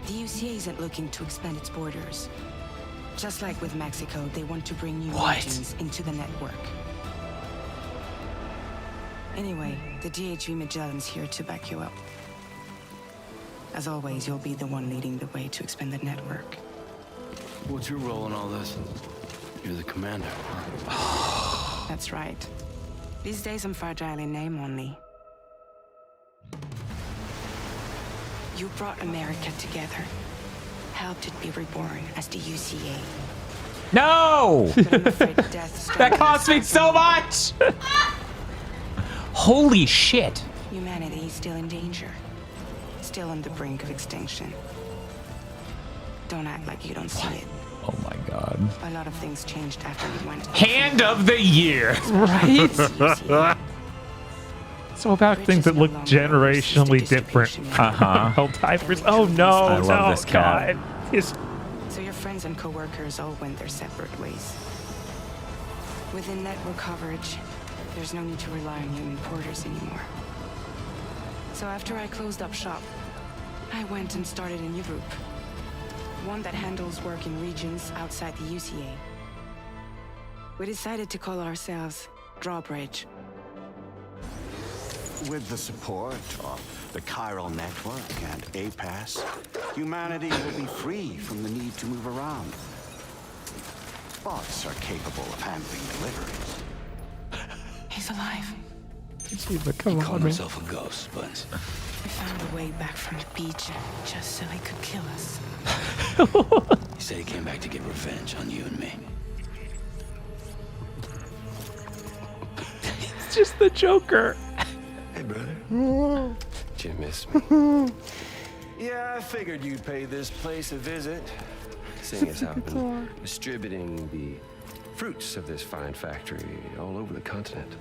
The UCA isn't looking to expand its borders. Just like with Mexico, they want to bring new regions into the network. Anyway, the DHV Magellan's here to back you up. As always, you'll be the one leading the way to expand the network. What's your role in all this? You're the commander. That's right. These days I'm fragile in name only. You brought America together. Helped it be reborn as the UCA. No! But I'm afraid death That cost me so much! Holy shit. Humanity is still in danger. Still on the brink of extinction. Don't act like you don't see it. Oh my god. A lot of things changed after we went. Hand of the year! Right? So about things that look generationally different. Helldivers. Oh no, I love this cat. God. His So your friends and co-workers all went their separate ways. Within network coverage, there's no need to rely on human porters anymore. So after I closed up shop, I went and started a new group. One that handles work in regions outside the UCA. We decided to call ourselves Drawbridge. With the support of the Chiral Network and APAS, humanity will be free from the need to move around. Bots are capable of handling deliveries. He's alive. He called himself a ghost, but We found a way back from the beach just so he could kill us. he said he came back to get revenge on you and me. It's just the Joker. Hey, brother. Did you miss me? Yeah, I figured you'd pay this place a visit, seeing as how I've been distributing the fruits of this fine factory all over the continent.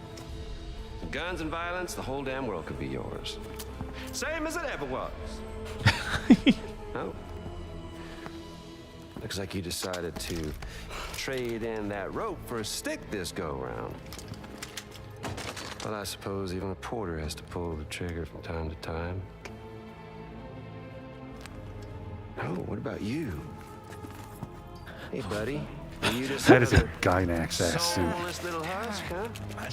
Guns and violence, the whole damn world could be yours. Same as it ever was. Oh. Looks like you decided to trade in that rope for a stick this go-round. Well, I suppose even a porter has to pull the trigger from time to time. Oh, what about you? Hey, buddy. Are you just that is a Gynax ass suit. Little husk, huh?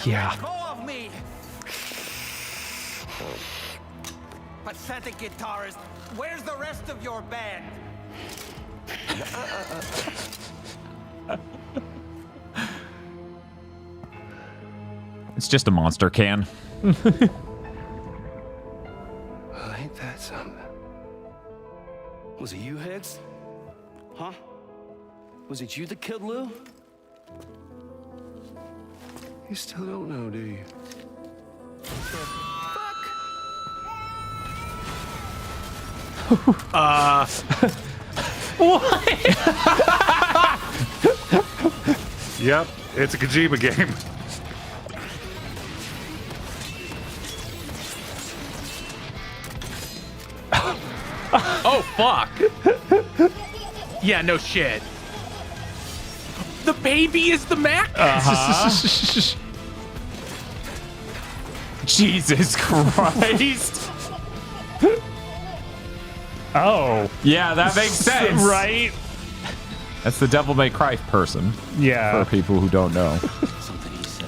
Yeah. Go of me! Pathetic guitarist. Where's the rest of your band? It's just a monster can. Well, ain't that something? Was it you, Higgs? Huh? Was it you that killed Lou? You still don't know, do you? What? Yep, it's a Kojima game. Oh, fuck. Yeah, no shit. The baby is the Mac? Jesus Christ. Oh. Yeah, that makes sense. Right? That's the Devil May Cry person. Yeah. For people who don't know.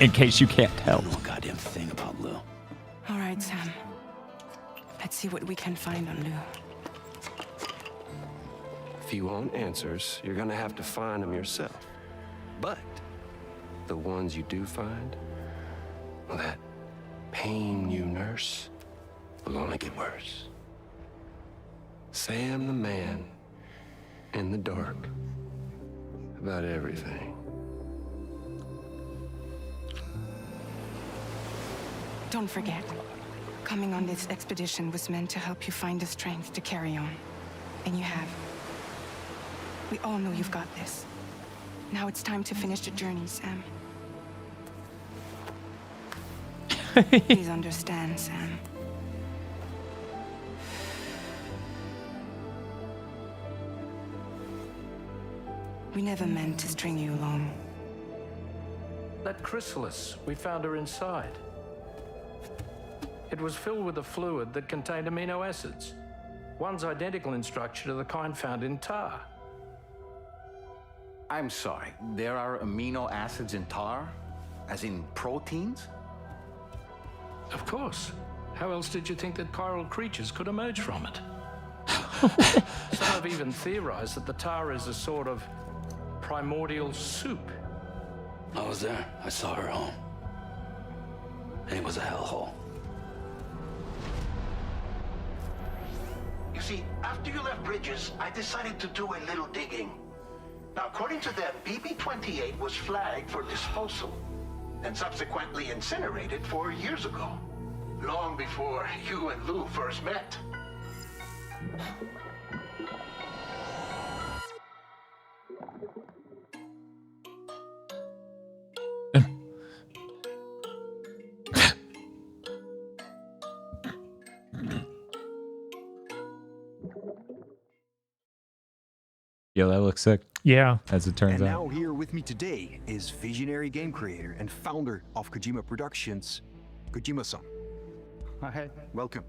In case you can't tell. No goddamn thing about Lou. All right, Sam. Let's see what we can find on Lou. If you want answers, you're gonna have to find them yourself. But the ones you do find, well, that pain you nurse will only get worse. Sam the man in the dark about everything. Don't forget, coming on this expedition was meant to help you find the strength to carry on. And you have. We all know you've got this. Now it's time to finish the journey, Sam. Please understand, Sam. We never meant to string you along. That chrysalis, we found her inside. It was filled with a fluid that contained amino acids. One's identical in structure to the kind found in tar. I'm sorry, there are amino acids in tar? As in proteins? Of course. How else did you think that chiral creatures could emerge from it? Some have even theorized that the tar is a sort of primordial soup. I was there. I saw her home. And it was a hellhole. You see, after you left Bridges, I decided to do a little digging. Now, according to them, BB-28 was flagged for disposal and subsequently incinerated 4 years ago, long before you and Lou first met. Yeah, that looks sick. Yeah. As it turns and out. now here with me today is visionary game creator and founder of Kojima Productions, Kojima-san. Hi. Welcome.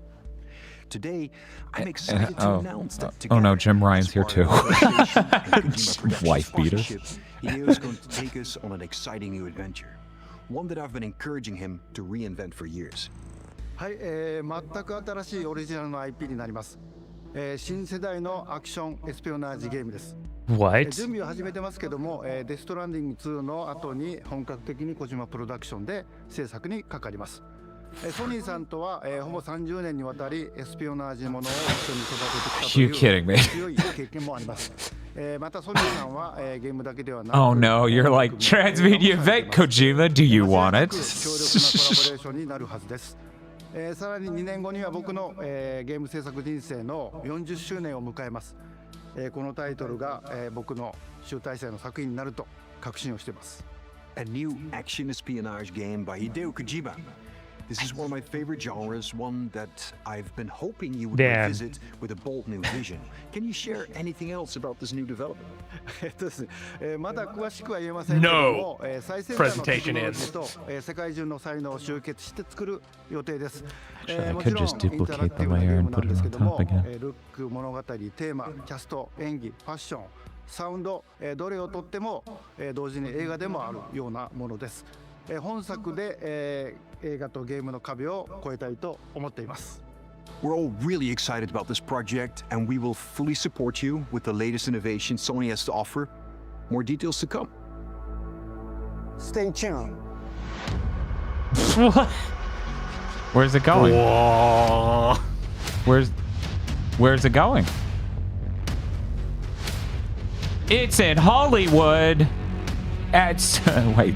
Today, I'm excited to announce that oh no, Jim Ryan's here too. Wife beater. Hideo is going to take us on an exciting new adventure, one that I've been encouraging him to reinvent for years. はい、全く新しいオリジナルの IP になります。新世代のアクションエスピオナージゲームです。What? 準備を始めてますけども、デストランディング2の後に本格的に小島プロダクションで制作にかかります。ソニーさんとは、ほぼ30年にわたりエスピオナージものを一緒に育ててきたという強い経験もあります。またソニーさんは、ゲームだけではなく Oh no, you're like Transmedia Vet Kojima, do you want it? 強力なコラボレーションになるはずです。さらに2年後には僕の、ゲーム制作人生の40周年を迎えます。このタイトルが、僕の集大成の作品になると確信をしています。A new action espionage game by Hideo Kojima. This is one of my favorite genres, one that I've been hoping you would Damn. revisit with a bold new vision. Can you share anything else about this new development? ですねまだ詳しくは言えませんけども、最先端のテクノロジーと、世界中の才能を集結して作る予定です。もちろんインタラクティブなゲームなんですけども、ルック、物語、テーマ、キャスト、演技、ファッション、サウンド、どれをとっても、同時に映画でもあるようなものです。本作で、映画とゲームの壁を越えたいと思っています。We're all really excited about this project, and we will fully support you with the latest innovation Sony has to offer. More details to come. Stay tuned. What? Where's it going? Whoa. Where's it going? It's in Hollywood. Wait,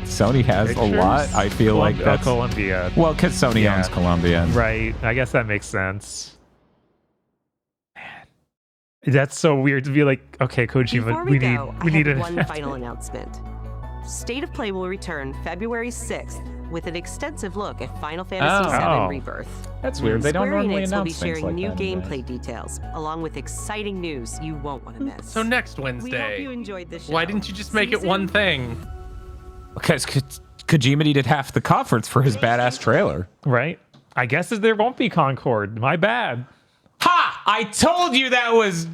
Sony has a lot. I feel like that's Columbia. Well, because Sony owns Columbia. Right. I guess that makes sense. Man, that's so weird to be like, okay, Kojima, Before we need one final announcement. State of Play will return February 6th with an extensive look at Final Fantasy VII Rebirth. That's weird. They don't Square normally Enix will be announce sharing things like new that gameplay details, along with exciting news you won't want to miss. So next We hope Wednesday. you enjoyed this show. Why didn't you just make it one thing? Because Kojima needed half the conference for his badass trailer. Right. I guess there won't be Concord. My bad. Ha! I told you that was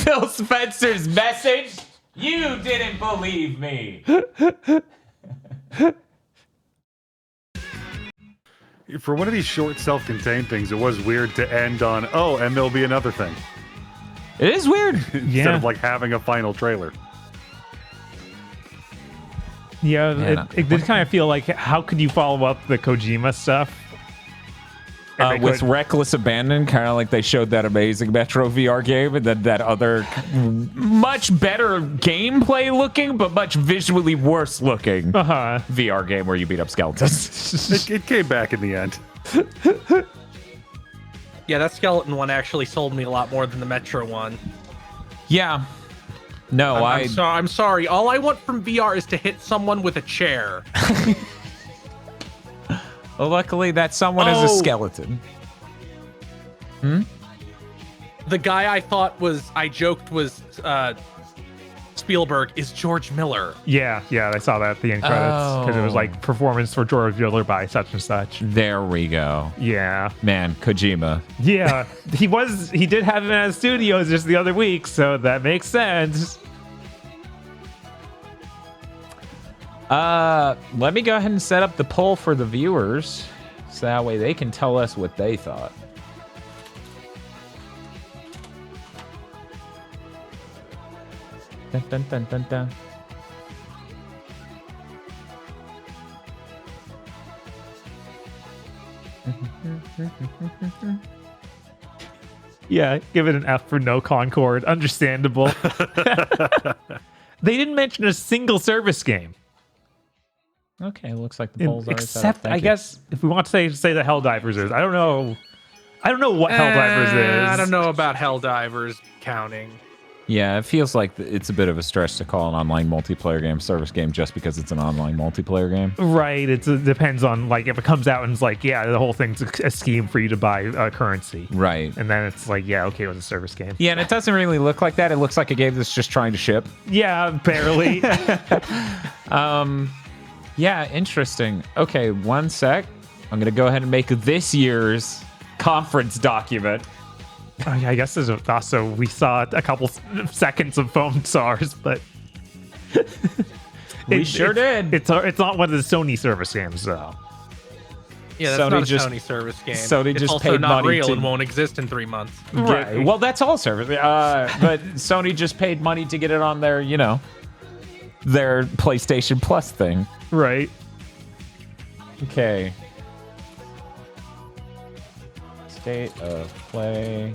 Phil Spencer's message. You didn't believe me. For one of these short self-contained things, it was weird to end on, oh, and there'll be another thing. It is weird. Instead of like having a final trailer. Yeah, Man, it did kind of feel like, how could you follow up the Kojima stuff? With reckless abandon, kind of like they showed that amazing Metro VR game, and then that other much better gameplay looking, but much visually worse looking VR game where you beat up skeletons. It came back in the end. Yeah, that skeleton one actually sold me a lot more than the Metro one. Yeah. No, I'm sorry. All I want from VR is to hit someone with a chair. Well, luckily, that someone is a skeleton. The guy I joked was Spielberg is George Miller. Yeah, I saw that at the end credits because it was like performance for George Miller by such and such. There we go. Yeah. Man, Kojima. Yeah, he did have him at studios just the other week, so that makes sense. Let me go ahead and set up the poll for the viewers, so that way they can tell us what they thought. Dun, dun, dun, dun, dun. Yeah, give it an F for no Concord. Understandable. They didn't mention a single service game. Okay, looks like the polls are set up. Except, Thank I you. guess, if we want to say the Helldivers is. I don't know what Helldivers is. I don't know about Helldivers counting. Yeah, it feels like it's a bit of a stretch to call an online multiplayer game service game just because it's an online multiplayer game. Right. It depends on, like, if it comes out and it's like, yeah, the whole thing's a scheme for you to buy currency. Right. And then it's like, yeah, okay, it was a service game. Yeah, and it doesn't really look like that. It looks like a game that's just trying to ship. Yeah, barely. Yeah, interesting. Okay, one sec. I'm going to go ahead and make this year's conference document. I guess there's also, we saw a couple seconds of foam SARS, but we sure did. It's not one of the Sony service games, though. Yeah, that's not a Sony service game. Sony it's just also paid not money real to, and won't exist in 3 months. Right. Well, that's all service. But Sony just paid money to get it on their, their PlayStation Plus thing. Right. Okay. State of play.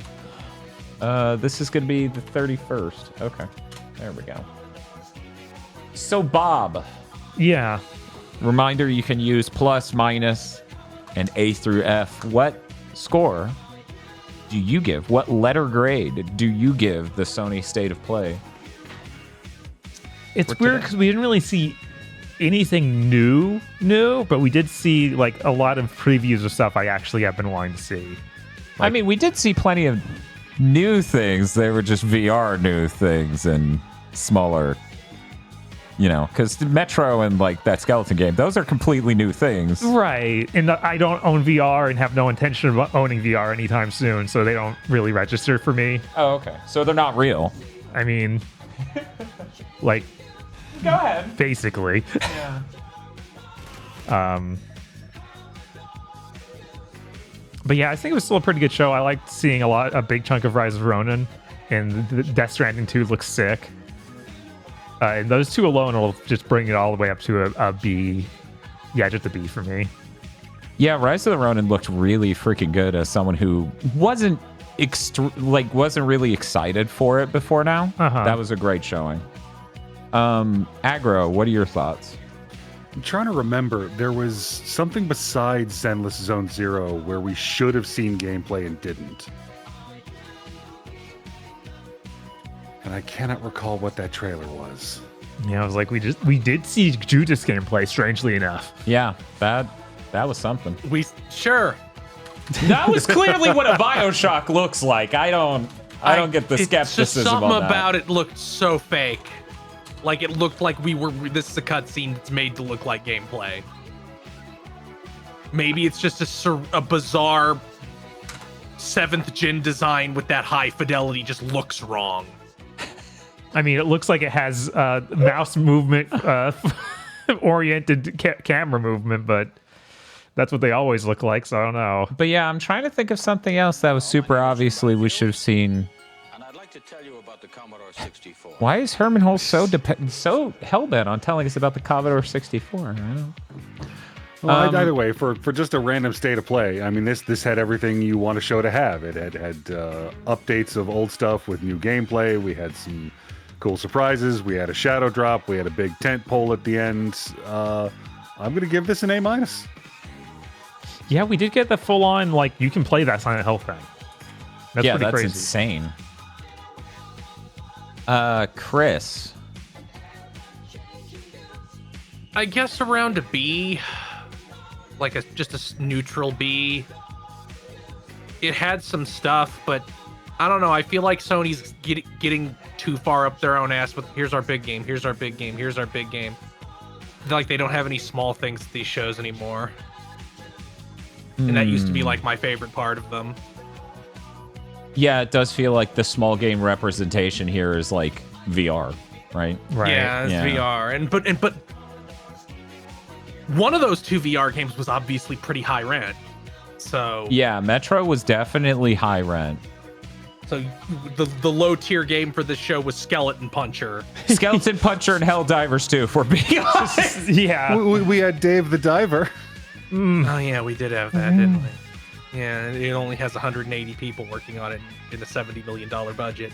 This is going to be the 31st. Okay. There we go. So, Bob. Yeah. Reminder, you can use plus, minus, and A through F. What score do you give? What letter grade do you give the Sony State of Play? It's weird because we didn't really see anything new, but we did see like a lot of previews of stuff I actually have been wanting to see. I mean, we did see plenty of new things. They were just VR new things and smaller, because Metro and like that skeleton game, those are completely new things. Right. And I don't own VR and have no intention of owning VR anytime soon, so they don't really register for me. Oh, okay. So they're not real. I mean, like, go ahead. Basically. Yeah. But yeah, I think it was still a pretty good show. I liked seeing a big chunk of Rise of Ronin, and the Death Stranding 2 looks sick. And those two alone will just bring it all the way up to a B. Yeah, just a B for me. Yeah, Rise of the Ronin looked really freaking good as someone who wasn't really excited for it before now. That was a great showing. Aggro, what are your thoughts? I'm trying to remember. There was something besides Zenless Zone Zero where we should have seen gameplay and didn't. And I cannot recall what that trailer was. Yeah, I was like, we did see Judas gameplay, strangely enough. Yeah, that was something. Sure. That was clearly what a BioShock looks like. I don't get the skepticism something on that. about it looked so fake. Like, it looked like this is a cutscene that's made to look like gameplay. Maybe it's just a bizarre 7th gen design with that high fidelity just looks wrong. I mean, it looks like it has mouse movement oriented camera movement, but that's what they always look like, so I don't know. But yeah, I'm trying to think of something else that was super obviously we should have seen. To tell you about the Commodore 64. Why is Herman Hole so hellbent on telling us about the Commodore 64? I don't know. Well, either way, for just a random state of play, I mean, this had everything you want a show to have. It had updates of old stuff with new gameplay. We had some cool surprises. We had a shadow drop. We had a big tent pole at the end. I'm gonna give this an A-. Yeah, we did get the full-on, like, you can play that Silent Hill thing. That's pretty crazy. Insane. Chris. I guess around a B, like just a neutral B. It had some stuff, but I don't know. I feel like Sony's getting too far up their own ass with here's our big game, here's our big game, here's our big game. Like they don't have any small things at these shows anymore. And that used to be like my favorite part of them. Yeah, it does feel like the small game representation here is like VR, right? Right. Yeah, it's VR. But one of those two VR games was obviously pretty high rent. So yeah, Metro was definitely high rent. So the low tier game for this show was Skeleton Puncher. Skeleton Puncher and Helldivers 2, if we're being honest. Yeah. We had Dave the Diver. Oh yeah, we did have that, didn't we? Yeah, it only has 180 people working on it in a $70 million budget.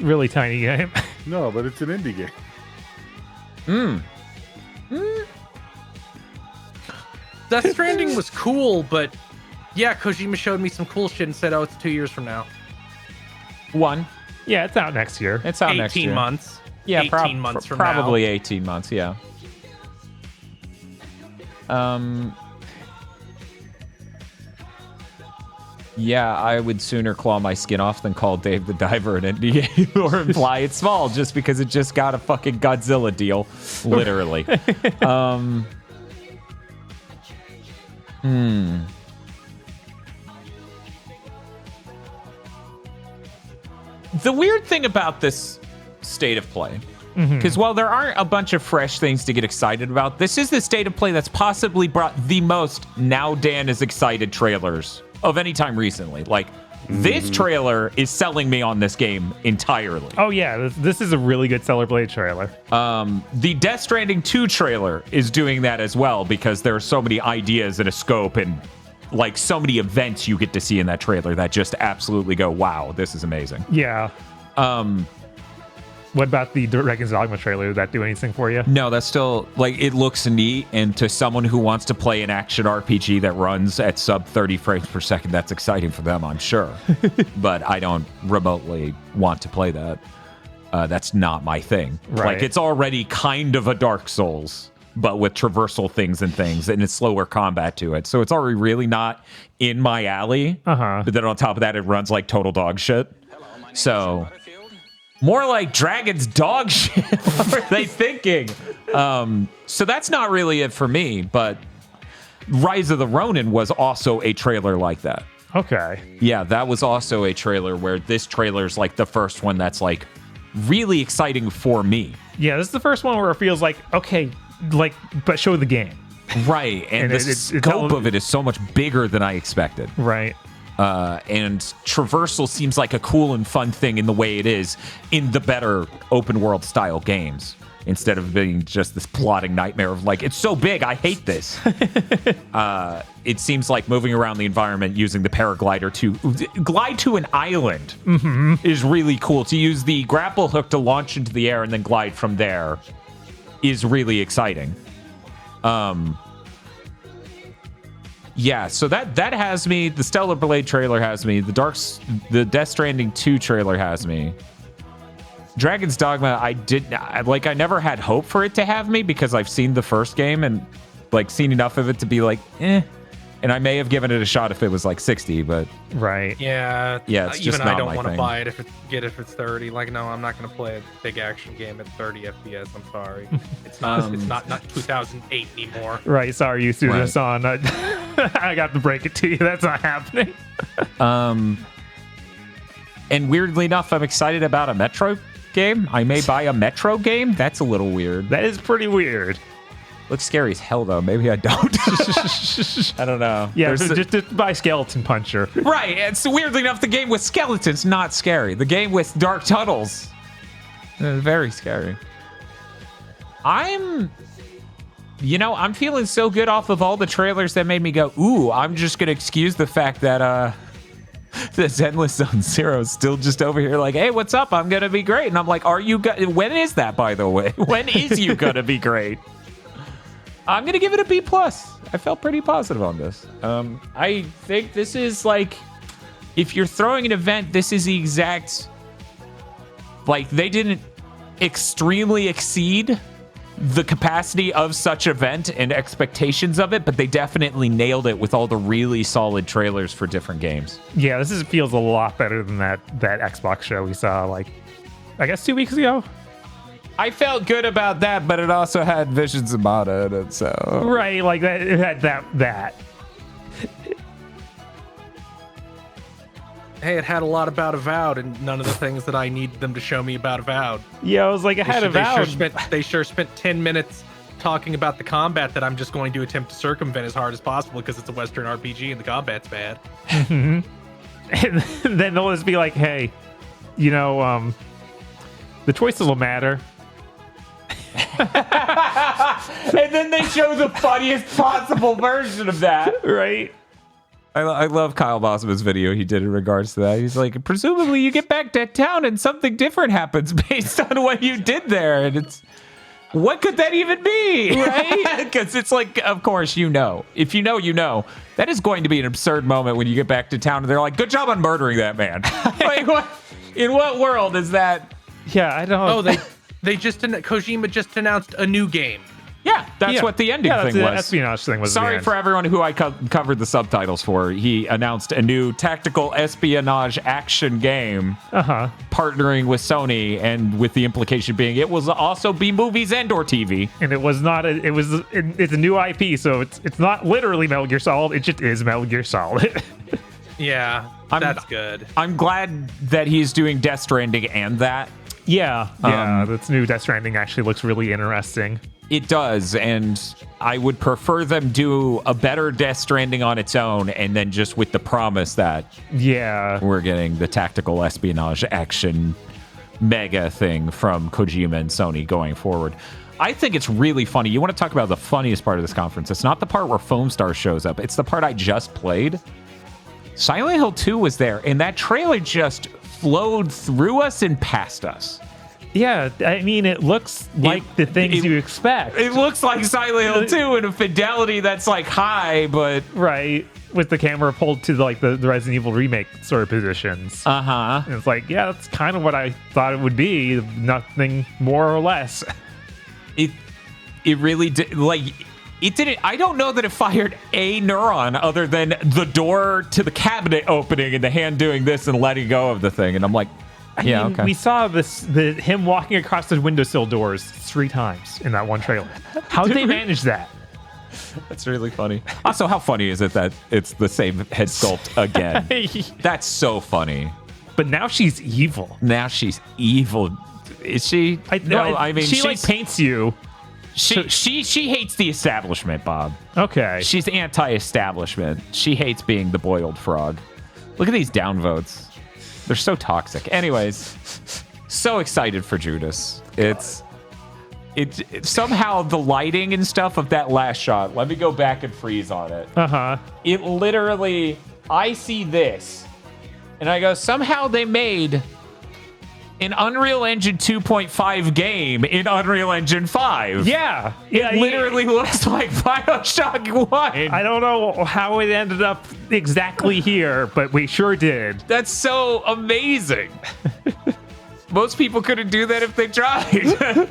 Really tiny game. No, but it's an indie game. Death Stranding was cool, but yeah, Kojima showed me some cool shit and said, oh, it's 2 years from now. Yeah, it's out next year. It's out next year. 18 months. Yeah, 18 months from now. Probably 18 months, yeah. Yeah, I would sooner claw my skin off than call Dave the Diver an indie or imply it's small just because it just got a fucking Godzilla deal, literally. The weird thing about this state of play, because while there aren't a bunch of fresh things to get excited about, this is the state of play that's possibly brought the most now Dan is excited trailers of any time recently. Like, this trailer is selling me on this game entirely. Oh yeah, this is a really good Stellar Blade trailer. The Death Stranding 2 trailer is doing that as well because there are so many ideas and a scope and like so many events you get to see in that trailer that just absolutely go, wow, this is amazing. Yeah. What about the Dragon's Dogma trailer? Did that do anything for you? No, that's still, like, it looks neat, and to someone who wants to play an action RPG that runs at sub 30 frames per second, that's exciting for them, I'm sure. But I don't remotely want to play that. That's not my thing. Right. Like, it's already kind of a Dark Souls, but with traversal things, and it's slower combat to it. So it's already really not in my alley. But then on top of that, it runs like total dog shit. So more like Dragon's dog shit. What were they thinking? So that's not really it for me, but Rise of the Ronin was also a trailer like that. Okay. Yeah, that was also a trailer where this trailer's like the first one that's like really exciting for me. Yeah, this is the first one where it feels like, okay, like, but show the game. Right, and the scope of it is so much bigger than I expected. Right. And traversal seems like a cool and fun thing in the way it is in the better open world style games, instead of being just this plotting nightmare of like, it's so big, I hate this. It seems like moving around the environment using the paraglider to glide to an island is really cool. To use the grapple hook to launch into the air and then glide from there is really exciting. Yeah, so that has me. The Stellar Blade trailer has me. The Death Stranding 2 trailer has me. Dragon's Dogma, I never had hope for it to have me because I've seen the first game and like seen enough of it to be like, eh. And I may have given it a shot if it was like 60, but right. Yeah. It's just even not I don't my want to thing. buy it if it's 30. Like, no, I'm not going to play a big action game at 30 FPS. I'm sorry. It's not 2008 anymore. Right. Sorry, you threw Right. this on. I got to break it to you. That's not happening. And weirdly enough, I'm excited about a Metro game. I may buy a Metro game. That's a little weird. That is pretty weird. Looks scary as hell, though. Maybe I don't. I don't know. Yeah, just buy Skeleton Puncher. Right. It's weirdly enough, the game with skeletons, not scary. The game with dark tunnels, very scary. I'm feeling so good off of all the trailers that made me go, ooh, I'm just going to excuse the fact that this Endless Zone Zero is still just over here like, hey, what's up? I'm going to be great. And I'm like, when is that, by the way? When is you going to be great? I'm going to give it a B+. I felt pretty positive on this. I think this is like, if you're throwing an event, this is the exact, like, they didn't extremely exceed the capacity of such event and expectations of it, but they definitely nailed it with all the really solid trailers for different games. Yeah, feels a lot better than that Xbox show we saw, like, I guess 2 weeks ago. I felt good about that, but it also had Visions of Mana in it, so... Right, like, that. It had that. Hey, it had a lot about Avowed and none of the things that I need them to show me about Avowed. Yeah, I was like, it had Avowed. They sure spent 10 minutes talking about the combat that I'm just going to attempt to circumvent as hard as possible because it's a Western RPG and the combat's bad. And then they'll just be like, hey, the choices will matter. And then they show the funniest possible version of that. Right? I love Kyle Bosman's video he did in regards to that. He's like, presumably you get back to town and something different happens based on what you did there. And it's, what could that even be? Right? Because it's like, of course, If you know, that is going to be an absurd moment when you get back to town and they're like, good job on murdering that man. Like, in what world is that? Yeah, I don't know. Oh, Kojima just announced a new game. Yeah, that's what the ending thing was. The espionage thing was. Sorry for everyone who I covered the subtitles for. He announced a new tactical espionage action game, partnering with Sony, and with the implication being it will also be movies and/or TV. And it was not. It's a new IP, so it's not literally Metal Gear Solid. It just is Metal Gear Solid. Yeah, that's good. I'm glad that he's doing Death Stranding and that. Yeah, this new Death Stranding actually looks really interesting. It does, and I would prefer them do a better Death Stranding on its own, and then just with the promise that we're getting the tactical espionage action mega thing from Kojima and Sony going forward. I think it's really funny. You want to talk about the funniest part of this conference? It's not the part where Foamstar shows up. It's the part I just played. Silent Hill 2 was there, and that trailer just flowed through us and past us. Yeah, I mean, it looks like the things you expect. It looks like Silent Hill 2 in a fidelity that's like high, but... Right. with the camera pulled to like the Resident Evil remake sort of positions. And it's like, yeah, that's kind of what I thought it would be. Nothing more or less. It really did. Like, it didn't. I don't know that it fired a neuron other than the door to the cabinet opening and the hand doing this and letting go of the thing. And I'm like, yeah, okay. We saw him walking across the windowsill doors 3 times in that one trailer. How did they manage that? That's really funny. Also, how funny is it that it's the same head sculpt again? That's so funny. But now she's evil. Now she's evil. Is she? No, I mean, she like paints you. She hates the establishment, Bob. Okay. She's anti-establishment. She hates being the boiled frog. Look at these downvotes. They're so toxic. Anyways, so excited for Judas. It's somehow the lighting and stuff of that last shot. Let me go back and freeze on it. It literally, I see this and I go, somehow they made an Unreal Engine 2.5 game in Unreal Engine 5. Yeah. It literally looks like BioShock 1. I don't know how it ended up exactly here, but we sure did. That's so amazing. Most people couldn't do that if they tried.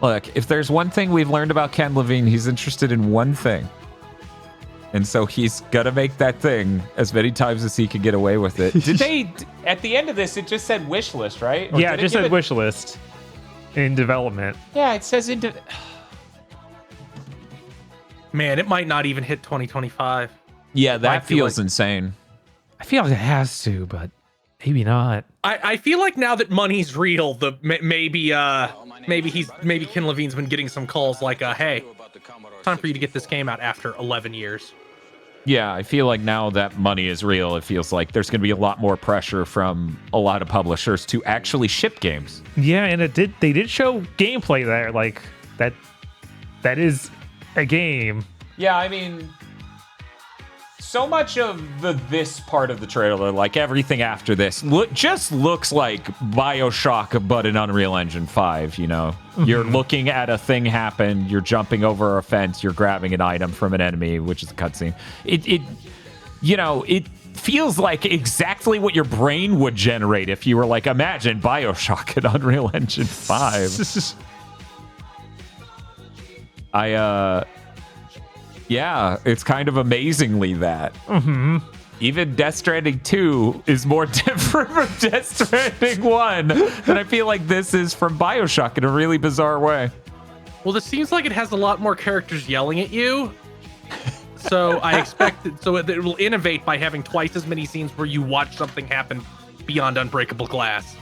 Look, if there's one thing we've learned about Ken Levine, he's interested in one thing. And so he's gonna make that thing as many times as he can get away with it. Did they, at the end of this, it just said wish list, right? Or yeah, it just said wish list in development. Yeah, it says Man, it might not even hit 2025. Yeah, that feels insane. I feel like it has to, but maybe not. I feel like now that money's real, maybe Ken Levine's been getting some calls like, hey, time for you to get this game out after 11 years. Yeah, I feel like now that money is real, it feels like there's going to be a lot more pressure from a lot of publishers to actually ship games. Yeah, and they did show gameplay there, like that is a game. Yeah, I mean, so much of this part of the trailer, like everything after this, just looks like BioShock, but in Unreal Engine 5, you know? You're looking at a thing happen, you're jumping over a fence, you're grabbing an item from an enemy, which is a cutscene. It feels like exactly what your brain would generate if you were like, imagine BioShock in Unreal Engine 5. Yeah, it's kind of amazingly that. Even Death Stranding 2 is more different from Death Stranding 1 than I feel like this is from BioShock in a really bizarre way. Well, this seems like it has a lot more characters yelling at you. So I expect it will innovate by having twice as many scenes where you watch something happen beyond unbreakable glass.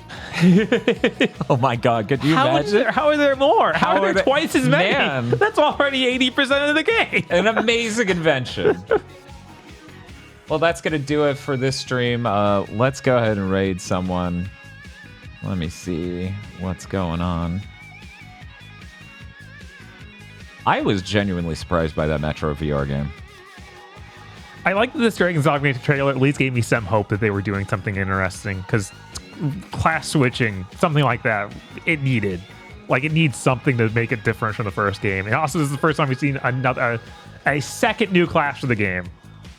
Oh my god, could you imagine? How are there more? How are there twice as many? Man. That's already 80% of the game. An amazing invention. Well, that's going to do it for this stream. Let's go ahead and raid someone. Let me see what's going on. I was genuinely surprised by that Metro VR game. I like that this Dragon's Dogma trailer at least gave me some hope that they were doing something interesting, because class switching, something like that, it needed. Like, it needs something to make it different from the first game. And also, this is the first time we've seen a second new class for the game.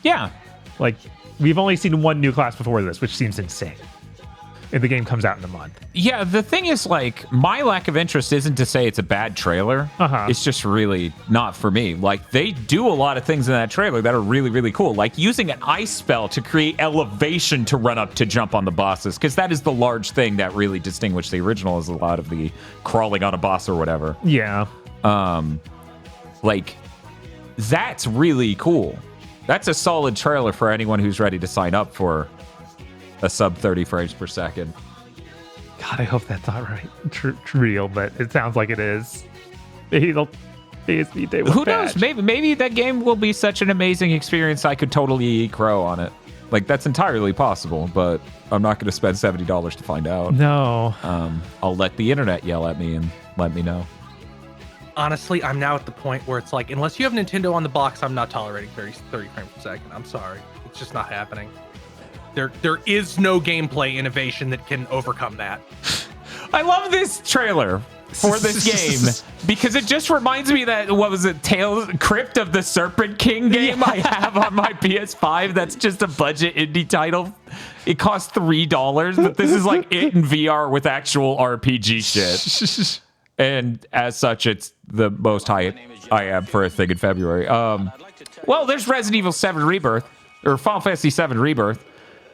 Yeah. Like, we've only seen one new class before this, which seems insane. And the game comes out in a month. Yeah, the thing is, like, my lack of interest isn't to say it's a bad trailer. It's just really not for me. Like, they do a lot of things in that trailer that are really, really cool. Like, using an ice spell to create elevation to run up to jump on the bosses, because that is the large thing that really distinguished the original, is a lot of the crawling on a boss or whatever. Yeah. Like, that's really cool. That's a solid trailer for anyone who's ready to sign up for a sub 30 frames per second. God, I hope that's not right. Real, but it sounds like it is. Maybe they'll PSP Day. Who knows? Maybe that game will be such an amazing experience I could totally eat crow on it. Like, that's entirely possible, but I'm not going to spend $70 to find out. No. I'll let the internet yell at me and let me know. Honestly, I'm now at the point where it's like, unless you have Nintendo on the box, I'm not tolerating 30 frames per second. I'm sorry. It's just not happening. There is no gameplay innovation that can overcome that. I love this trailer. for this game because it just reminds me that what was it, Crypt of the Serpent King game I have on my PS5. That's just a budget indie title. It costs $3, but this is like it in VR with actual RPG shit. And as such, it's the most hype I am for a thing in February. Well, there's Resident Evil 7 Rebirth or Final Fantasy 7 Rebirth.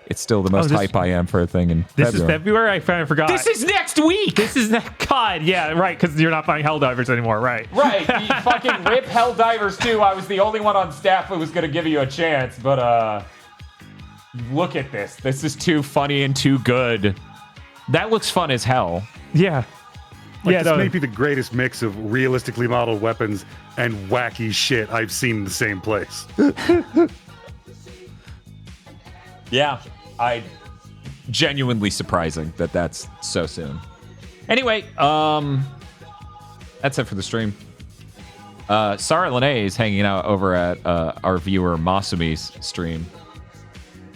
It's still the most hype I am for a thing in February. This is February? I kind of forgot. This is next week! This is God, yeah, right, because you're not buying Helldivers anymore, right? Right, you fucking rip Helldivers 2. I was the only one on staff who was going to give you a chance, but look at this. This is too funny and too good. That looks fun as hell. Yeah. This may be the greatest mix of realistically modeled weapons and wacky shit I've seen in the same place. Yeah. Genuinely surprising that that's so soon. Anyway, that's it for the stream. Sarah Lene is hanging out over at our viewer Masumi's stream,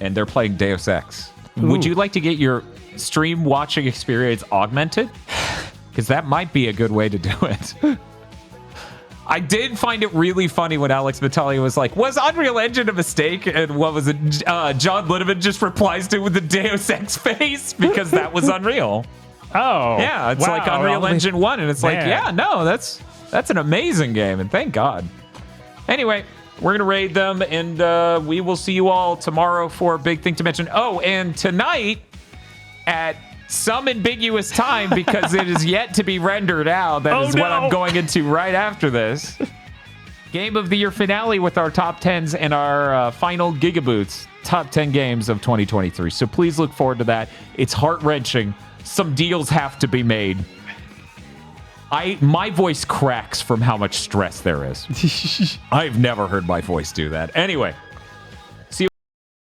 and they're playing Deus Ex. Ooh. Would you like to get your stream watching experience augmented? Because that might be a good way to do it. I did find it really funny when Alex Battaglia was like, was Unreal Engine a mistake? And what was it? John Linneman just replies to with the Deus Ex face because that was Unreal. Oh. Yeah, it's like Unreal Engine 1. And it's like, yeah, no, that's an amazing game. And thank God. Anyway, we're going to raid them. And we will see you all tomorrow for a big thing to mention. Oh, and tonight at some ambiguous time because it is yet to be rendered out. That is what I'm going into right after this. Game of the Year finale with our top 10s and our final GigaBoots top 10 games of 2023. So please look forward to that. It's heart-wrenching. Some deals have to be made. My voice cracks from how much stress there is. I've never heard my voice do that. Anyway,